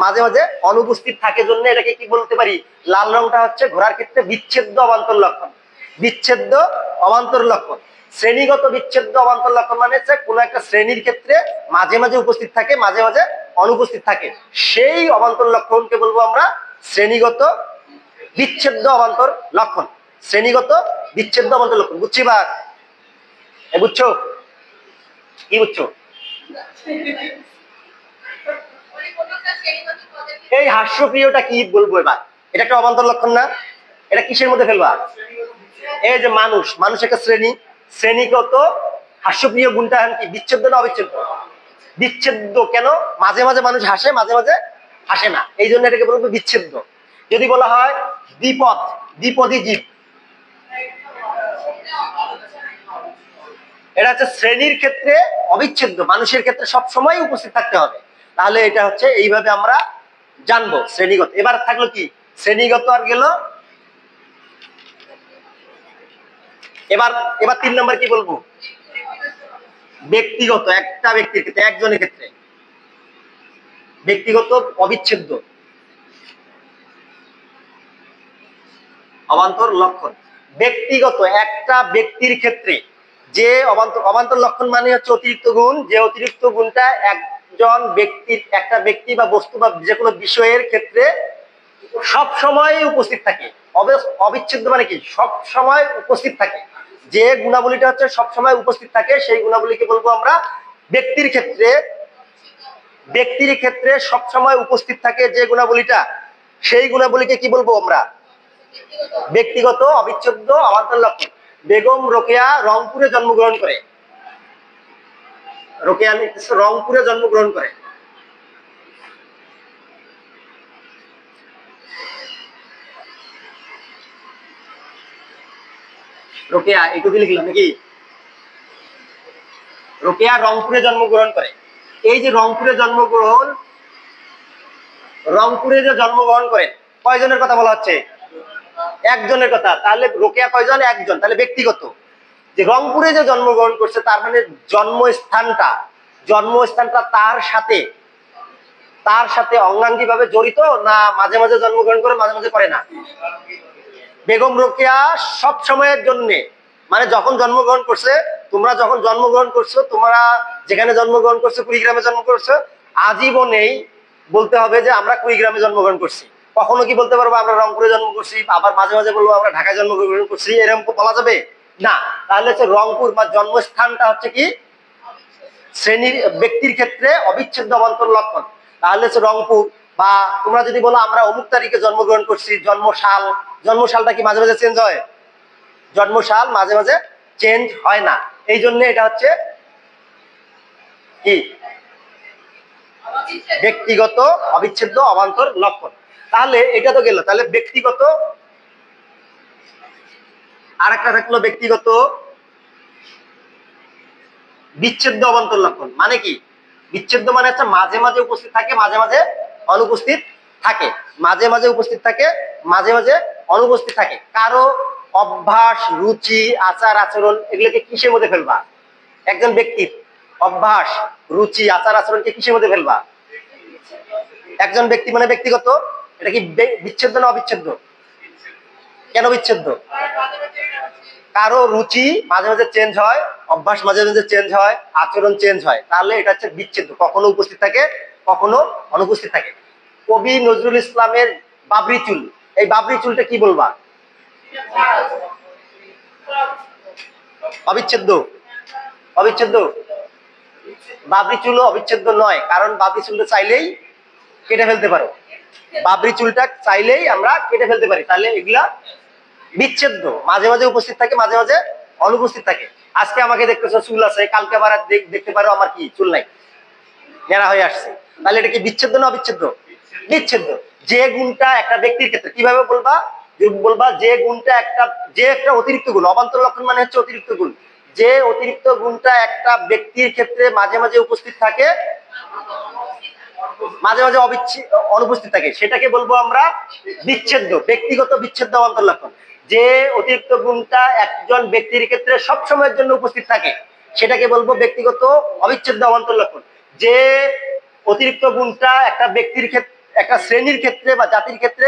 মাঝে মাঝে অনুপস্থিত থাকে, জন্য এটাকে কি বলতে পারি? লাল রংটা হচ্ছে ঘোড়ার ক্ষেত্রে বিচ্ছেদ্য অবান্তর লক্ষণ। বিচ্ছেদ্য অবান্তর লক্ষণ। শ্রেণীগত বিচ্ছেদ্য অবান্তর লক্ষণ মানে হচ্ছে কোন একটা শ্রেণীর ক্ষেত্রে মাঝে মাঝে উপস্থিত থাকে, মাঝে মাঝে অনুপস্থিত থাকে, সেই অবান্তর লক্ষণকে বলবো আমরা শ্রেণীগত বিচ্ছেদ্য অবান্তর লক্ষণ। শ্রেণীগত বিচ্ছেদ্য অবান্তর লক্ষণ। বুঝছি? বা বুঝছো? কি বুঝছো? এই হাস্যপ্রিয়টা কি বলবো এবার? এটা একটা অবান্তর লক্ষণ না? এটা কিসের মধ্যে ফেলবা? এই যে মানুষ একটা শ্রেণীগত হাস্যপ্রিয় গুণটা কি বিচ্ছেদ্য না অবিচ্ছেদ্য? বিচ্ছেদ্য। কেন? মাঝে মাঝে মানুষ হাসে, মাঝে মাঝে হাসে না, এই জন্য এটাকে বলবো বিচ্ছেদ্য। যদি বলা হয় দ্বিপদী জীব, এটা হচ্ছে শ্রেণীর ক্ষেত্রে অবিচ্ছেদ্য, মানুষের ক্ষেত্রে সবসময় উপস্থিত থাকতে হবে। তাহলে এটা হচ্ছে এইভাবে আমরা জানবো শ্রেণীগত। এবার থাকলো কি? শ্রেণীগত আর গেল এবার এবার 3 নম্বর কি বলবো? ব্যক্তিগত, একটা ব্যক্তির ক্ষেত্রে, একজনের ক্ষেত্রে ব্যক্তিগত অবিচ্ছেদ্য অবান্তর লক্ষণ। ব্যক্তিগত একটা ব্যক্তির ক্ষেত্রে যে অবান্তর লক্ষণ মানে হচ্ছে অতিরিক্ত গুণ, যে অতিরিক্ত গুণটা একজন ব্যক্তির, একটা ব্যক্তি বা বস্তু বা যে কোনো বিষয়ের ক্ষেত্রে সব সময় উপস্থিত থাকে। অবিচ্ছেদ্য মানে কি? সব সময় উপস্থিত থাকে। যে গুণাবলীটা হচ্ছে সব সময় উপস্থিত থাকে, সেই গুণাবলীকে বলবো আমরা ব্যক্তির ক্ষেত্রে। ব্যক্তির ক্ষেত্রে সব সময় উপস্থিত থাকে যে গুণাবলীটা, সেই গুণাবলীকে কি বলবো আমরা? ব্যক্তিগত অবিচ্ছেদ্য অবান্তর লক্ষণ। বেগম রোকেয়া রংপুরে জন্মগ্রহণ করে। রোকেয়া রংপুরে জন্মগ্রহণ করে। রোকেয়া এটুকু লিখলাম নাকি? রোকেয়া রংপুরে জন্মগ্রহণ করে। এই যে রংপুরে জন্মগ্রহণ, রংপুরে যে জন্মগ্রহণ করেন, কয়জনের কথা বলা হচ্ছে? একজনের কথা। তাহলে রোকেয়া কয়জন? একজন। তাহলে ব্যক্তিগত। যে রংপুরে যে জন্মগ্রহণ করছে তার মানে জন্মস্থানটা তার সাথে অঙ্গাঙ্গি ভাবে জড়িত, না মাঝে মাঝে জন্মগ্রহণ করে মাঝে মাঝে করে না? বেগম রোকেয়া সব সময়ের জন্য, মানে যখন জন্মগ্রহণ করছে, তোমরা যখন জন্মগ্রহণ করছো, তোমরা যেখানে জন্মগ্রহণ করছো, কুড়িগ্রামে জন্ম করছো, আজীবনেই বলতে হবে যে আমরা কুড়িগ্রামে জন্মগ্রহণ করছি। কখনো কি বলতে পারবো আমরা রংপুরে জন্ম করছি, আবার মাঝে মাঝে বলবো আমরা ঢাকায় জন্মগ্রহণ করছি, এরকম বলা যাবে না। তাহলে হচ্ছে রংপুর বা জন্মস্থানটা হচ্ছে কি শ্রেণীর, ব্যক্তির ক্ষেত্রে অবিচ্ছেদ্য অবান্তর লক্ষণ। তাহলে হচ্ছে রংপুর, বা তোমরা যদি বলো আমরা অমুক তারিখে জন্মগ্রহণ করছি, জন্মসালটা কি মাঝে মাঝে চেঞ্জ হয়? জন্মসাল মাঝে মাঝে চেঞ্জ হয় না। এই জন্য এটা হচ্ছে কি ব্যক্তিগত অবিচ্ছেদ্য অবান্তর লক্ষণ। তাহলে এটা তো গেল। তাহলে ব্যক্তিগত, আর একটা থাকলো ব্যক্তিগত বিচ্ছেদ্য অবান্তর লক্ষণ। মানে কি? বিচ্ছেদ্য মানে হচ্ছে মাঝে মাঝে উপস্থিত থাকে, মাঝে মাঝে অনুপস্থিত থাকে। মাঝে মাঝে উপস্থিত থাকে, মাঝে মাঝে অনুপস্থিত থাকে। কারো অভ্যাস, রুচি, আচার আচরণ এগুলোকে কিসের মধ্যে ফেলবা? একজন ব্যক্তির অভ্যাস, রুচি, আচার আচরণকে কিসের মধ্যে ফেলবা? একজন ব্যক্তি মানে ব্যক্তিগত। এটা কি বিচ্ছেদ্য না অবিচ্ছেদ্য? কেন বিচ্ছেদ্য? কারো রুচি মাঝে মাঝে চেঞ্জ হয়, অভ্যাস মাঝে মাঝে চেঞ্জ হয়, আচরণ চেঞ্জ হয়, তাহলে এটা হচ্ছে বিচ্ছেদ্য। কখনো উপস্থিত থাকে, কখনো অনুপস্থিত থাকে। কবি নজরুল ইসলামের বাবরি চুল, এই বাবরি চুলটা কি বলবা? অবিচ্ছেদ্য। অবিচ্ছেদ্য। বাবরি চুলও অবিচ্ছেদ্য নয়, কারণ বাবরি চুলটা চাইলেই কেটে ফেলতে পারো। বাবরি চুলটা চাইলেই আমরা কেটে ফেলতে পারি। তাহলে এগুলা বিচ্ছেদ্য, মাঝে মাঝে উপস্থিত থাকে, মাঝে মাঝে অনুপস্থিত থাকে। আজকে আমাকে দেখতেছো চুল আছে, কালকে আবার দেখতে পারো আমার কি চুল নাই, নেড়া হয়ে আসছে। তাহলে এটা কি বিচ্ছেদ্য না অবিচ্ছেদ্য? বিচ্ছেদ্য। যে গুণটা একটা ব্যক্তির ক্ষেত্রে, কিভাবে বলবা? বলবা যে গুণটা যে একটা অতিরিক্ত গুণ, অবান্তর লক্ষণ মানে হচ্ছে অতিরিক্ত গুণ। যে অতিরিক্ত গুণটা একটা ব্যক্তির ক্ষেত্রে মাঝে মাঝে উপস্থিত থাকে, মাঝে মাঝে অনুপস্থিত থাকে, সেটাকে বলবো আমরা বিচ্ছেদ্য, ব্যক্তিগত বিচ্ছেদ্য অবান্তর লক্ষণ। যে অতিরিক্ত গুণটা একজন ব্যক্তির ক্ষেত্রে সব সময়ের জন্য উপস্থিত থাকে, সেটাকে বলবো ব্যক্তিগত অবিচ্ছেদ্য অবান্তর লক্ষণ। যে অতিরিক্ত গুণটা একটা ব্যক্তির ক্ষেত্রে, একটা শ্রেণীর ক্ষেত্রে বা জাতির ক্ষেত্রে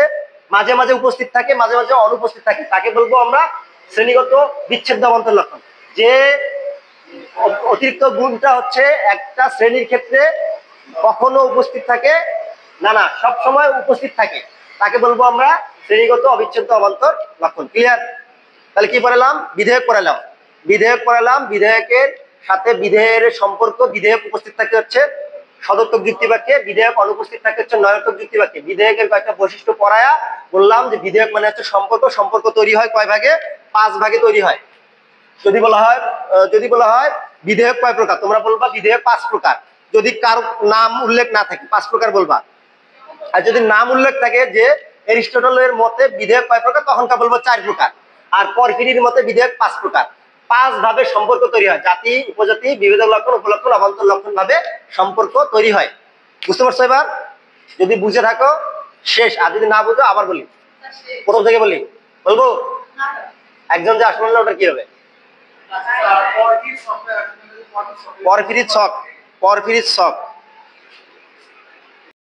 মাঝে মাঝে উপস্থিত থাকে, মাঝে মাঝে অনুপস্থিত থাকে, তাকে বলবো আমরা শ্রেণীগত বিচ্ছেদ্য অবান্তর লক্ষণ। যে অতিরিক্ত গুণটা হচ্ছে একটা শ্রেণীর ক্ষেত্রে কখনো উপস্থিত থাকে না, সব সময় উপস্থিত থাকে, তাকে বলবো আমরা শ্রেণীগত অবিচ্ছেদ্য অবান্তর লক্ষণ। ক্লিয়ার? তাহলে কি পড়ালাম? বিধেয়ক পড়ালাম। বিধেয়কের সাথে বিধেয়ের সম্পর্ক। বিধেয়ক উপস্থিত থাকে হচ্ছে সদর্থক যুক্তি বাক্যে, বিধেয়ক অনুপস্থিত থাকে হচ্ছে নয়োর্থক যুক্তি বাক্যে। বিধেয়কের কয়েকটা বৈশিষ্ট্য পড়ায়া বললাম যে বিধেয়ক মানে হচ্ছে সম্পর্ক তৈরি হয় কয় ভাগে? 5 ভাগে তৈরি হয়। যদি বলা হয় বিধেয়ক কয় প্রকার, তোমরা বলবা বিধেয়ক 5 প্রকার। যদি কারো নাম উল্লেখ না থাকে 5 প্রকার বলবা। আর যদি নাম উল্লেখ থাকে যে এরিস্টটলের মতে বিধেয়ক কয় প্রকার, তখন বলবো 4 প্রকার। আর পরফিরির মতে বিধেয়ক 5 প্রকার। 5 ভাবে সম্পর্ক তৈরি হয়। জাতি, উপজাতি, বিভেদক লক্ষণ, উপলক্ষণ, অবান্তর লক্ষণ ভাবে সম্পর্ক তৈরি হয়। বুঝতে পারছো? এবার যদি বুঝে থাকো শেষ, আর যদি না বুঝো আবার বলি, প্রথম থেকে বলবো। একজন যে আসবে না ওটা কি হবে? পরফিরিজ ছক, পরফিরিজ ছক।